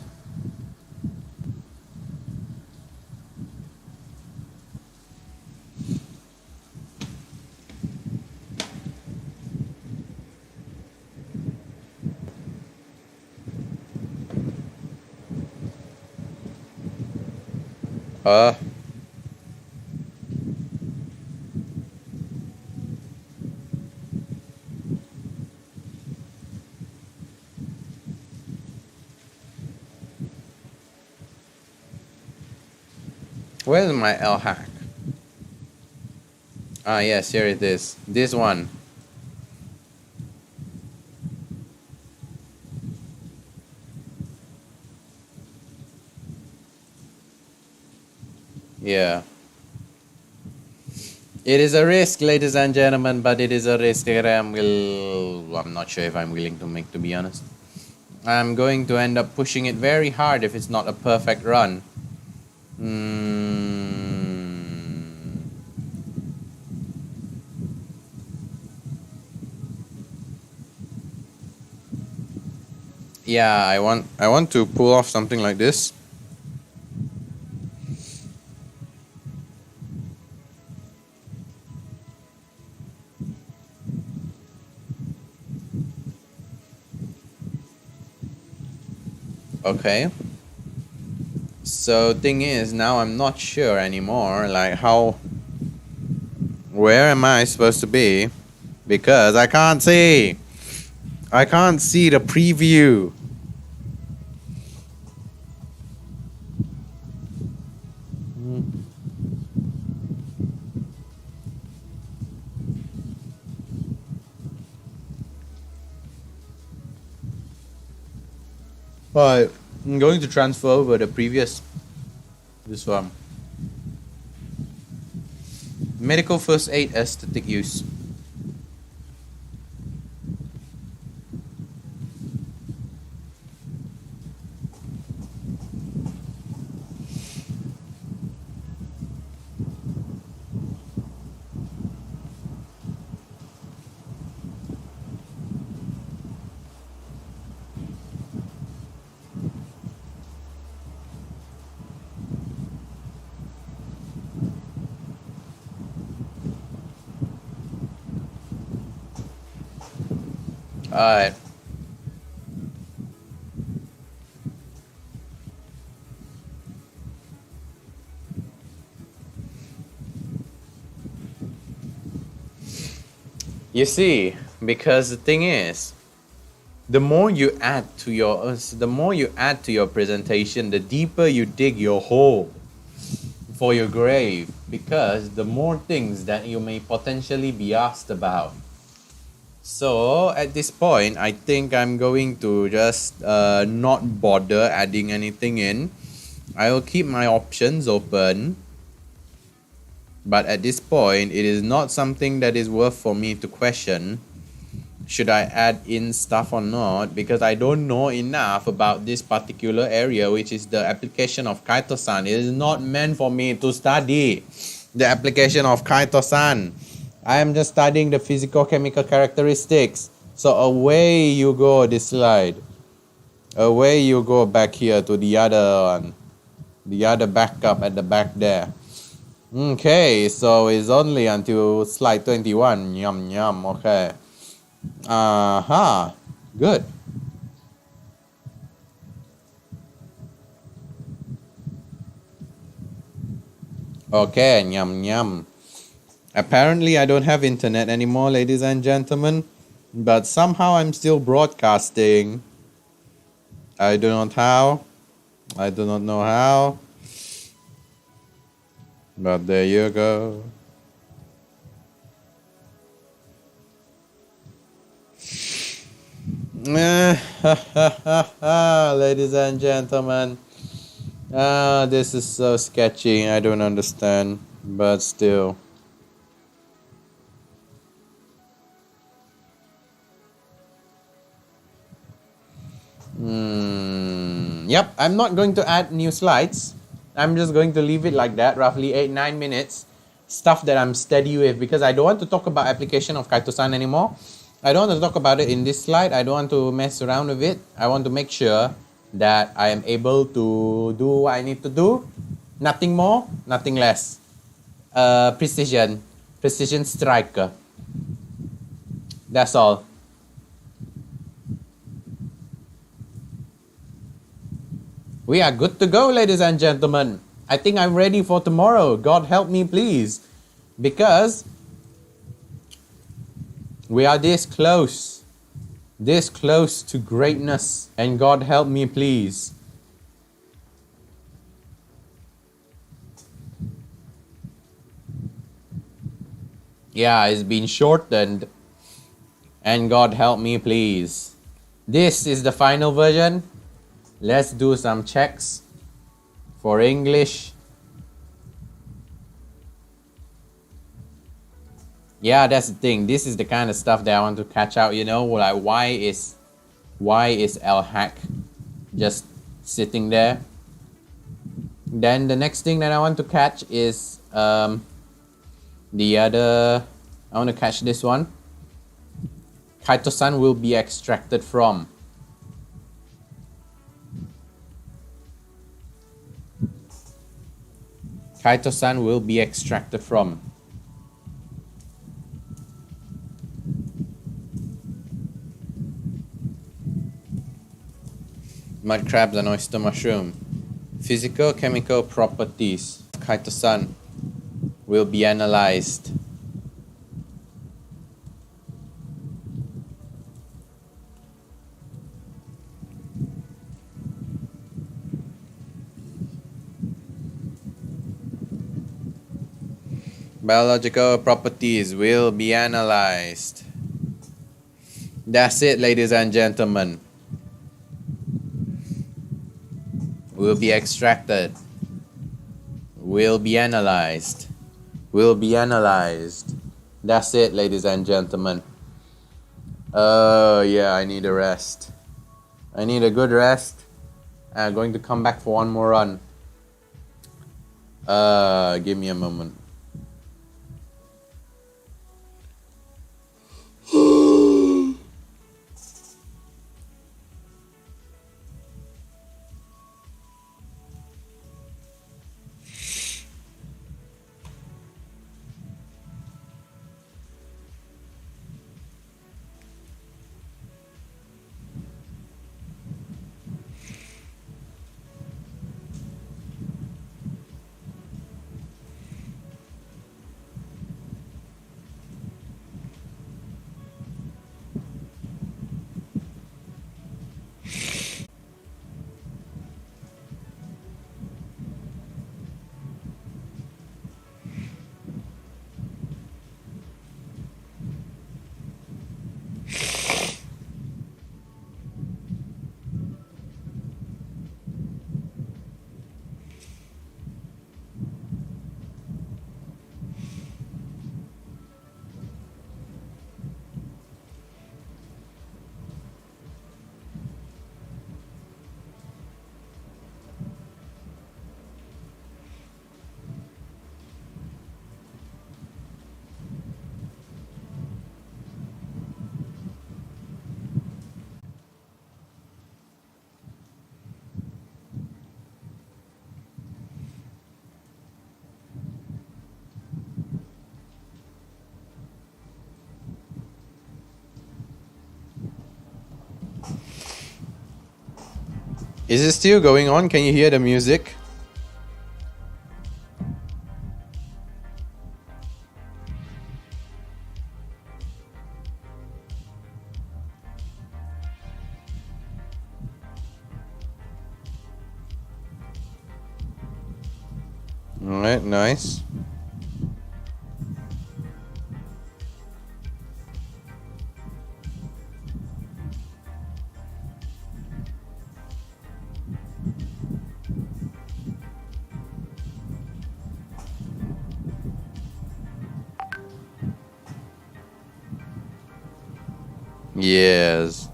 Uh, where's my L hack? Ah, yes, here it is. This one. Yeah. It is a risk, ladies and gentlemen, but it is a risk that I'm not sure if I'm willing to make, to be honest. I'm going to end up pushing it very hard if it's not a perfect run. Yeah, I want to pull off something like this. Okay. So thing is, now I'm not sure anymore, like where am I supposed to be? Because I can't see. I can't see the preview. Alright, I'm going to transfer over the previous, this one. Medical first aid aesthetic use. Alright. You see, because the thing is, the more you add to your presentation, the deeper you dig your hole for your grave, because the more things that you may potentially be asked about. So at this point, I think I'm going to just not bother adding anything in. I will keep my options open. But at this point, it is not something that is worth for me to question. Should I add in stuff or not? Because I don't know enough about this particular area, which is the application of Kaito-san. It is not meant for me to study the application of Kaito-san. I am just studying the physical-chemical characteristics. So away you go, this slide. Away you go back here to the other one. The other backup at the back there. Okay, so it's only until slide 21. Yum, yum, okay. Good. Okay, yum, yum. Apparently, I don't have internet anymore, ladies and gentlemen. But somehow I'm still broadcasting. I do not how. I do not know how. But there you go. Ladies and gentlemen. This is so sketchy. I don't understand. But still. Yep, I'm not going to add new slides. I'm just going to leave it like that, roughly 8-9 minutes. Stuff that I'm steady with, because I don't want to talk about application of Kaito-san anymore. I don't want to talk about it in this slide. I don't want to mess around with it. I want to make sure that I am able to do what I need to do. Nothing more, nothing less. Precision striker. That's all. We are good to go, ladies and gentlemen. I think I'm ready for tomorrow. God help me, please. Because we are this close to greatness. And God help me, please. Yeah, it's been shortened. And God help me, please. This is the final version. Let's do some checks for English. Yeah, that's the thing. This is the kind of stuff that I want to catch out, you know, like why is El Hack just sitting there? Then the next thing that I want to catch is I want to catch this one. Kaito-san will be extracted from. Kaito-san will be extracted from. Mud crabs and oyster mushroom. Physical chemical properties of Kaito-san will be analyzed. Biological properties will be analyzed. That's it, ladies and gentlemen. Will be extracted. Will be analyzed. Will be analyzed. That's it, ladies and gentlemen. Yeah, I need a rest. I need a good rest. I'm going to come back for one more run. Give me a moment. Is it still going on? Can you hear the music? Alright, nice. Yes.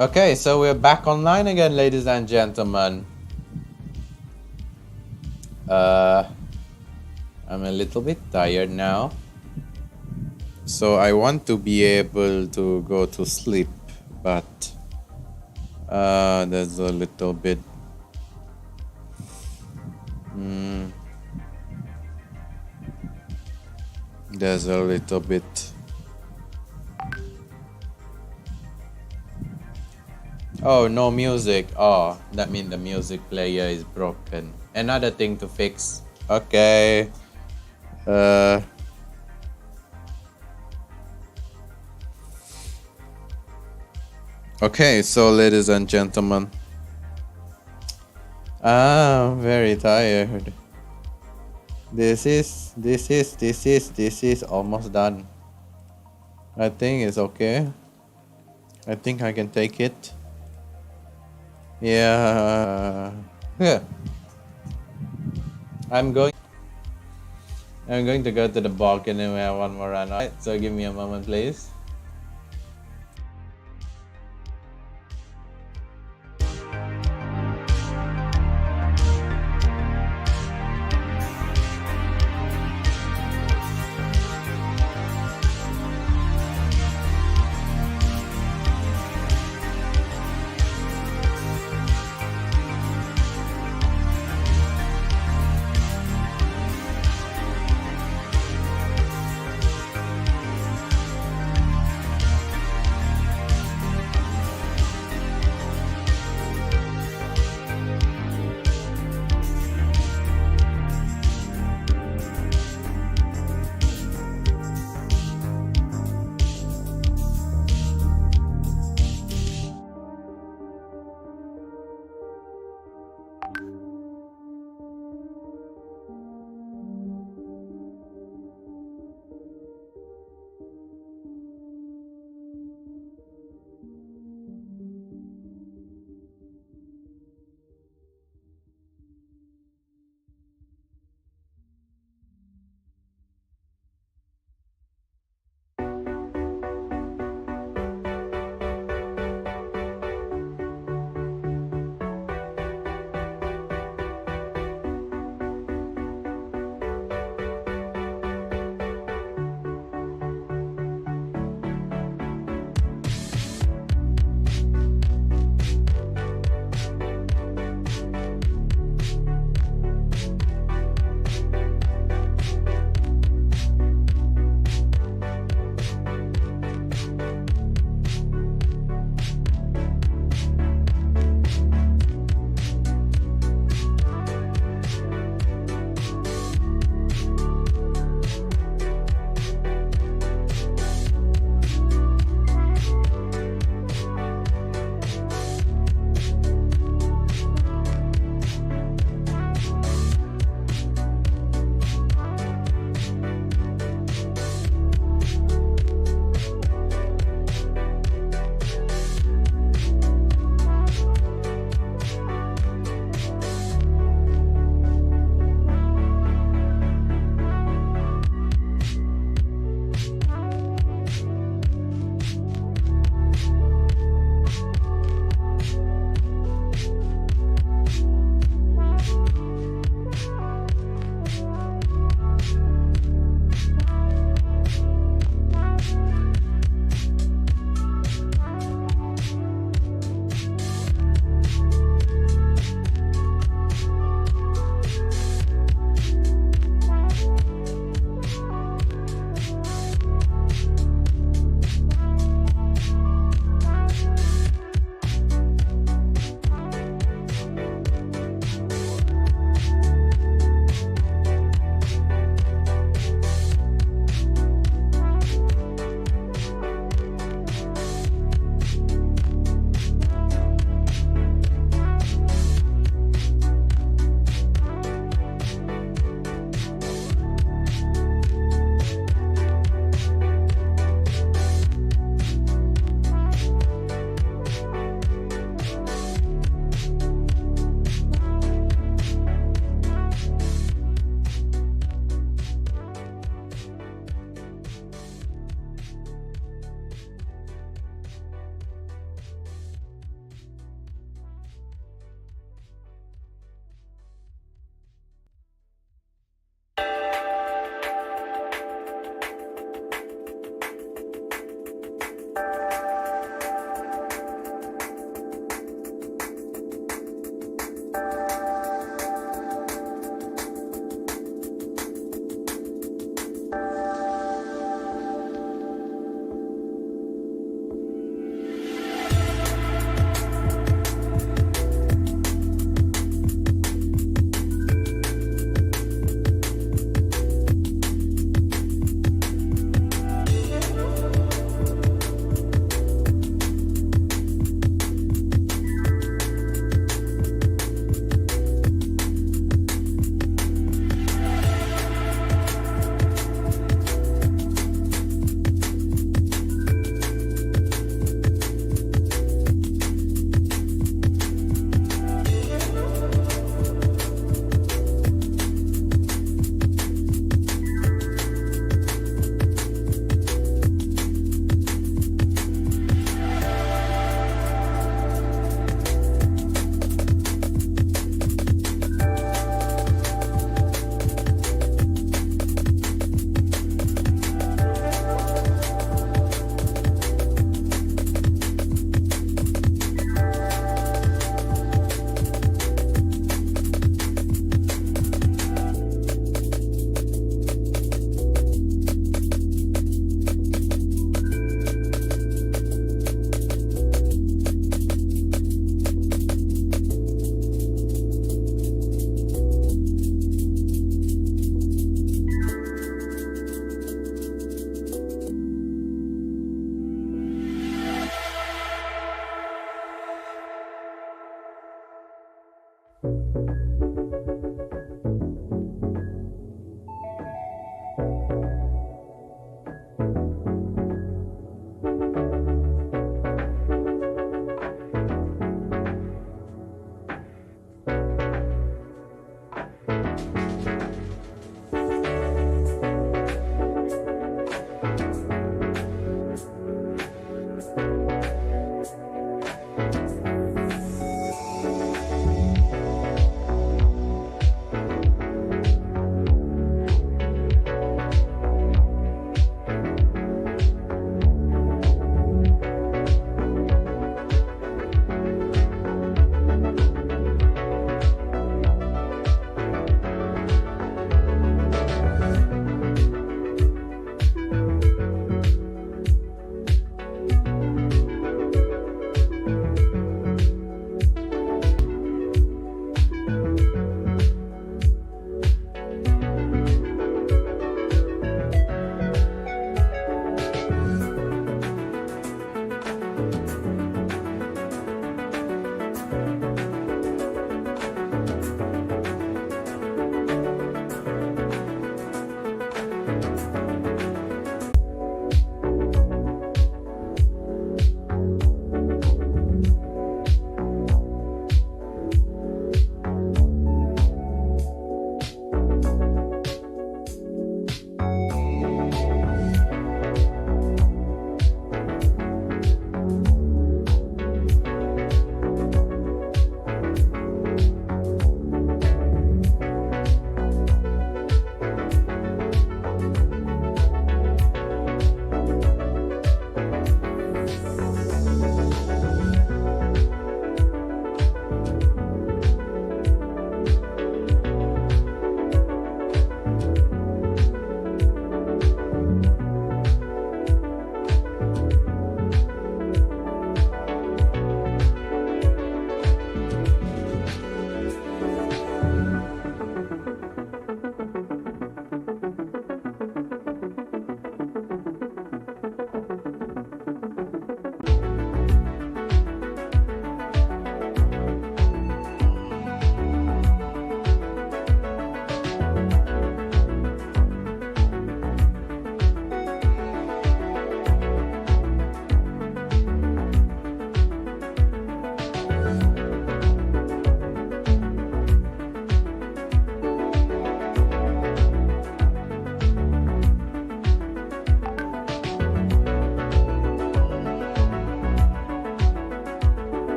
Okay, so we're back online again, ladies and gentlemen. I'm a little bit tired now, so I want to be able to go to sleep, but there's a little bit there's a little bit oh, no music. Oh, that means the music player is broken. Another thing to fix. Okay. Okay, so ladies and gentlemen, I'm very tired. This is almost done. I think it's okay. I think I can take it. Yeah. Yeah. I'm going to go to the balcony and we have one more run. Alright, so give me a moment, please.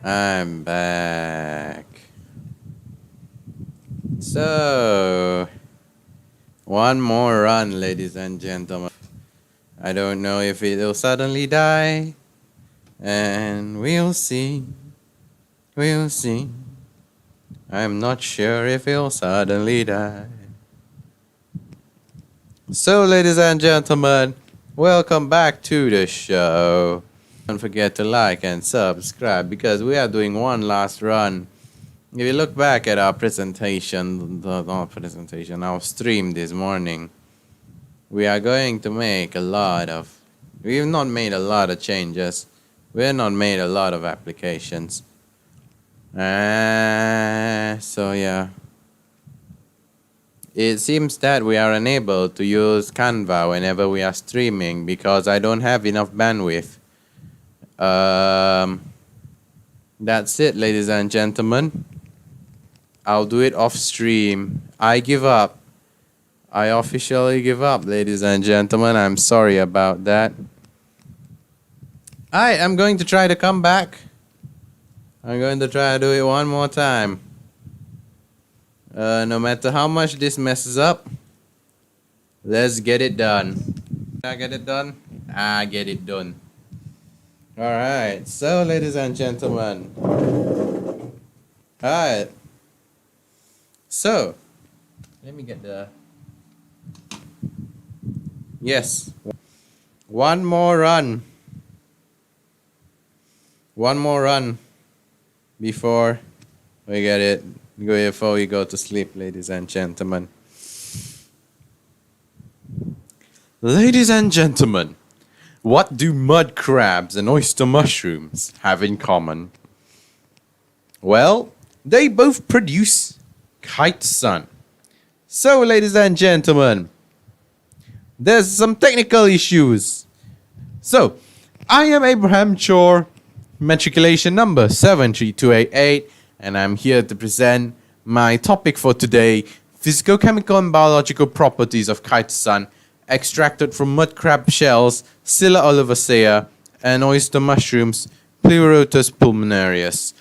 I'm back. So, one more run, ladies and gentlemen. I don't know if it'll suddenly die, and we'll see. We'll see. I'm not sure if it'll suddenly die. So, ladies and gentlemen, welcome back to the show. Don't forget to like and subscribe because we are doing one last run. If you look back at our presentation, our stream this morning, we are going to make we've not made a lot of changes. We've not made a lot of applications. So yeah. It seems that we are unable to use Canva whenever we are streaming because I don't have enough bandwidth. That's it, ladies and gentlemen. I'll do it off stream. I give up. I officially give up, ladies and gentlemen. I'm sorry about that. I'm going to try to come back. I'm going to try to do it one more time. No matter how much this messes up, let's get it done. Did I get it done? I get it done. Alright, so ladies and gentlemen. Alright. So, let me get the... Yes. One more run. One more run before we get it. Before we go to sleep, ladies and gentlemen. Ladies and gentlemen, what do mud crabs and oyster mushrooms have in common? Well, they both produce chitosan. So, ladies and gentlemen, there's some technical issues. So, I am Abraham Chor, matriculation number 73288, and I'm here to present my topic for today, physicochemical and biological properties of chitosan extracted from mud crab shells, Scilla olivacea, and oyster mushrooms, Pleurotus pulmonarius.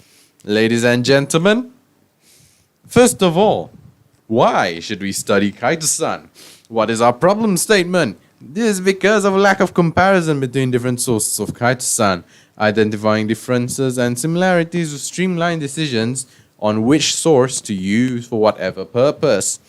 Ladies and gentlemen, first of all, why should we study chitosan? What is our problem statement? This is because of a lack of comparison between different sources of chitosan. Identifying differences and similarities to streamline decisions on which source to use for whatever purpose.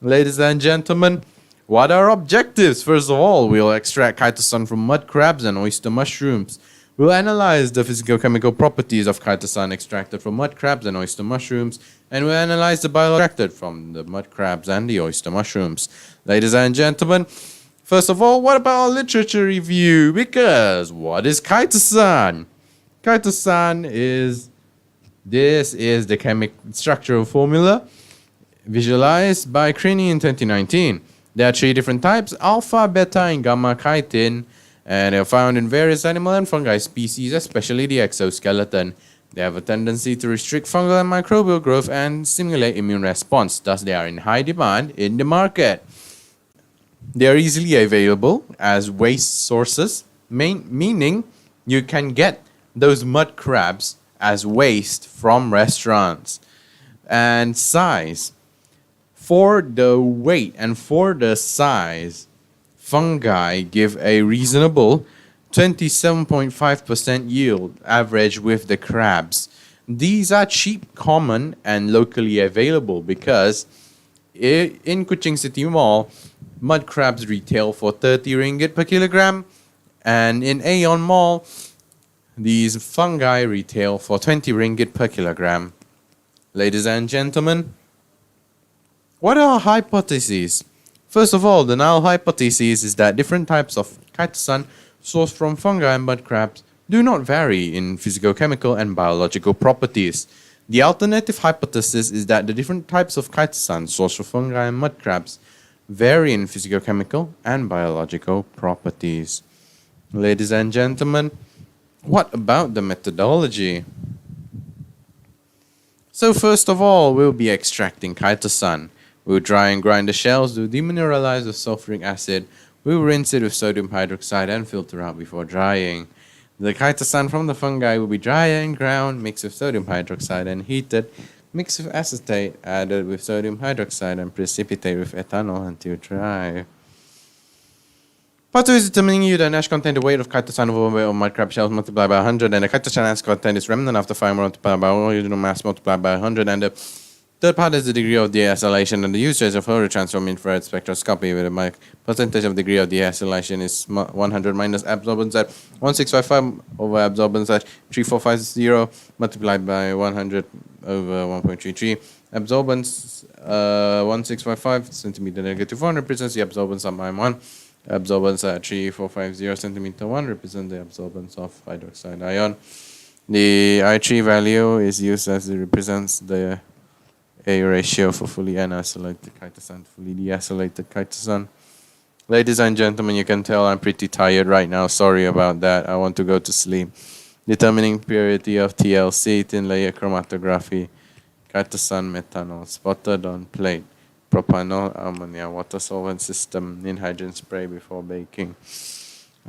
Ladies and gentlemen, what are our objectives? First of all, we'll extract chitosan from mud crabs and oyster mushrooms. We'll analyze the physicochemical properties of chitosan extracted from mud crabs and oyster mushrooms, and we'll analyze the biology extracted from the mud crabs and the oyster mushrooms. Ladies and gentlemen, first of all, what about our literature review? Because what is chitosan? Chitosan is the chemical structural formula visualized by Crini in 2019. There are 3 different types: alpha, beta, and gamma chitin, and they're found in various animal and fungi species, especially the exoskeleton. They have a tendency to restrict fungal and microbial growth and stimulate immune response. Thus, they are in high demand in the market. They are easily available as waste sources, meaning you can get those mud crabs as waste from restaurants. And size. For the weight and for the size, fungi give a reasonable 27.5% yield average with the crabs. These are cheap, common, and locally available because in Kuching City Mall, mud crabs retail for 30 ringgit per kilogram, and in Aeon Mall, these fungi retail for 20 ringgit per kilogram. Ladies and gentlemen, what are our hypotheses? First of all, the null hypothesis is that different types of chitosan sourced from fungi and mud crabs do not vary in physicochemical and biological properties. The alternative hypothesis is that the different types of chitosan sourced from fungi and mud crabs vary in physicochemical and biological properties. Ladies and gentlemen, what about the methodology? So first of all, we'll be extracting chitosan. We'll dry and grind the shells, we'll demineralize with sulfuric acid, we'll rinse it with sodium hydroxide and filter out before drying. The chitosan from the fungi will be dry and ground, mixed with sodium hydroxide and heated, mixed with acetate, added with sodium hydroxide and precipitate with ethanol until dry. Part 2 is determining you the ash contain the weight of chitosan over weight of mud crab shells multiplied by 100, and the chitosan ash contain its remnant after fire multiplied by original mass multiplied by 100, and the third part is the degree of deacylation, and the usage of Fourier transform infrared spectroscopy with a percentage of degree of deacylation is 100 minus absorbance at 1655 over absorbance at 3450 multiplied by 100 over 1.33. Absorbance 1655 centimeter negative 1 represents the absorbance of ion 1. Absorbance at 3450 centimeter 1 represents the absorbance of hydroxide ion. The I3 value is used as it represents the A ratio for fully N-isolated chitosan, fully deacylated chitosan. Ladies and gentlemen, you can tell I'm pretty tired right now. Sorry about that. I want to go to sleep. Determining purity of TLC, thin layer chromatography, chitosan methanol, spotted on plate, propanol, ammonia, water solvent system, in hydrogen spray before baking.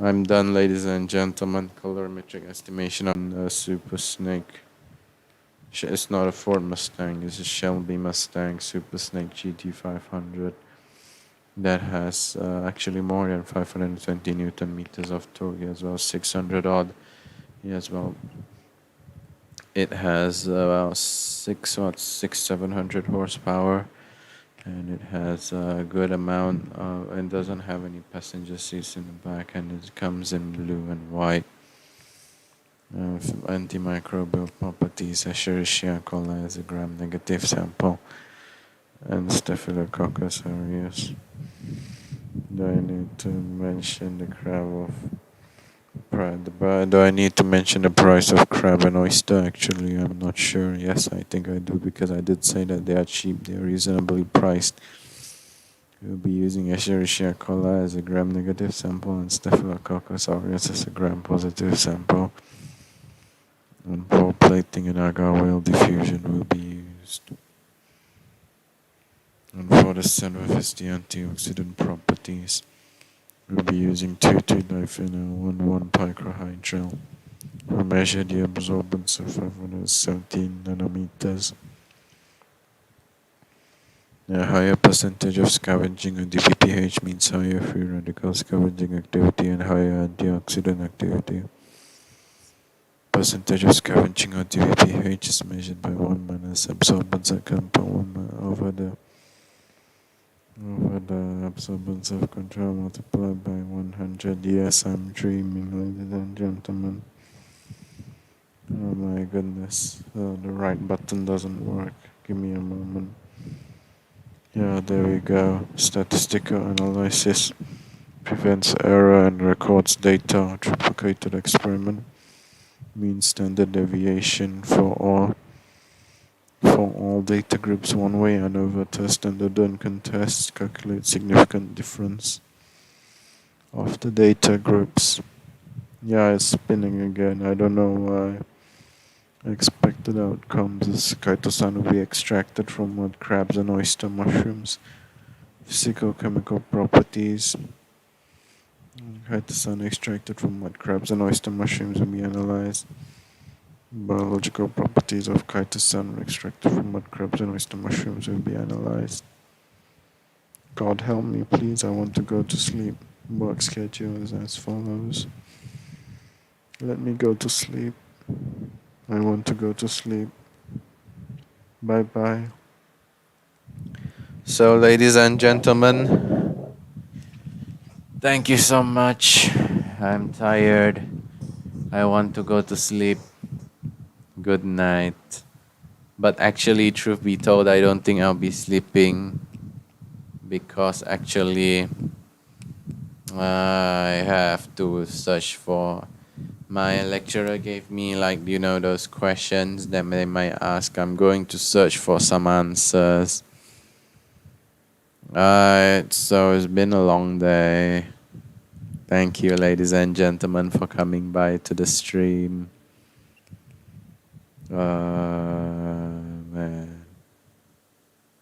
I'm done, ladies and gentlemen. Colorimetric estimation on a Super Snake. It's not a Ford Mustang, it's a Shelby Mustang Super Snake GT500 that has actually more than 520 Newton meters of torque as well, 600 odd as well. It has about 700 horsepower, and it has a good amount and doesn't have any passenger seats in the back, and it comes in blue and white. Antimicrobial properties, Escherichia coli as a gram-negative sample, and Staphylococcus aureus. Do I need to mention the do I need to mention the price of crab and oyster? Actually, I'm not sure. Yes, I think I do, because I did say that they are cheap. They are reasonably priced. We'll be using Escherichia coli as a gram-negative sample and Staphylococcus aureus as a gram-positive sample. And pour plating and agar oil diffusion will be used. And for the surface, the antioxidant properties, we'll be using 2,2-diphenyl 1,1-picrohydryl. We'll measure the absorbance of 517 nanometers. A higher percentage of scavenging of DPPH means higher free radical scavenging activity and higher antioxidant activity. Percentage of scavenging of DPPH is measured by 1 minus absorbance at compound over the absorbance of control multiplied by 100. Yes, I'm dreaming, ladies and gentlemen. Oh my goodness, the right button doesn't work. Give me a moment. Yeah, there we go. Statistical analysis prevents error and records data. Triplicated experiment means standard deviation for all data groups one way, and over test and the Duncan test calculate significant difference of the data groups. Yeah, it's spinning again. I don't know why. Expected outcomes is chitosan will be extracted from mud crabs and oyster mushrooms. Physicochemical properties. Chitosan extracted from mud crabs and oyster mushrooms will be analyzed. Biological properties of chitosan extracted from mud crabs and oyster mushrooms will be analyzed. God help me, please. I want to go to sleep. Work schedule is as follows. Let me go to sleep. I want to go to sleep. Bye-bye. So, ladies and gentlemen, thank you so much. I'm tired. I want to go to sleep. Good night. But actually, truth be told, I don't think I'll be sleeping, because actually I have to search for. My lecturer gave me, like, those questions that they might ask. I'm going to search for some answers. So it's been a long day. Thank you, ladies and gentlemen, for coming by to the stream. Man.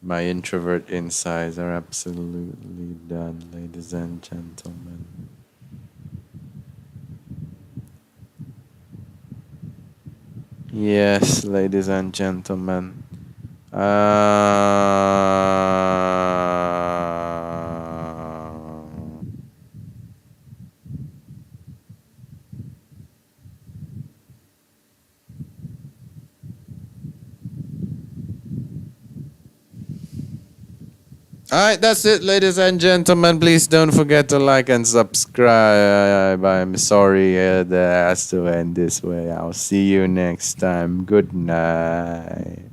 My introvert insides are absolutely done, ladies and gentlemen. Yes, ladies and gentlemen. Uh, Alright, that's it, ladies and gentlemen. Please don't forget to like and subscribe. I'm sorry that has to end this way. I'll see you next time. Good night.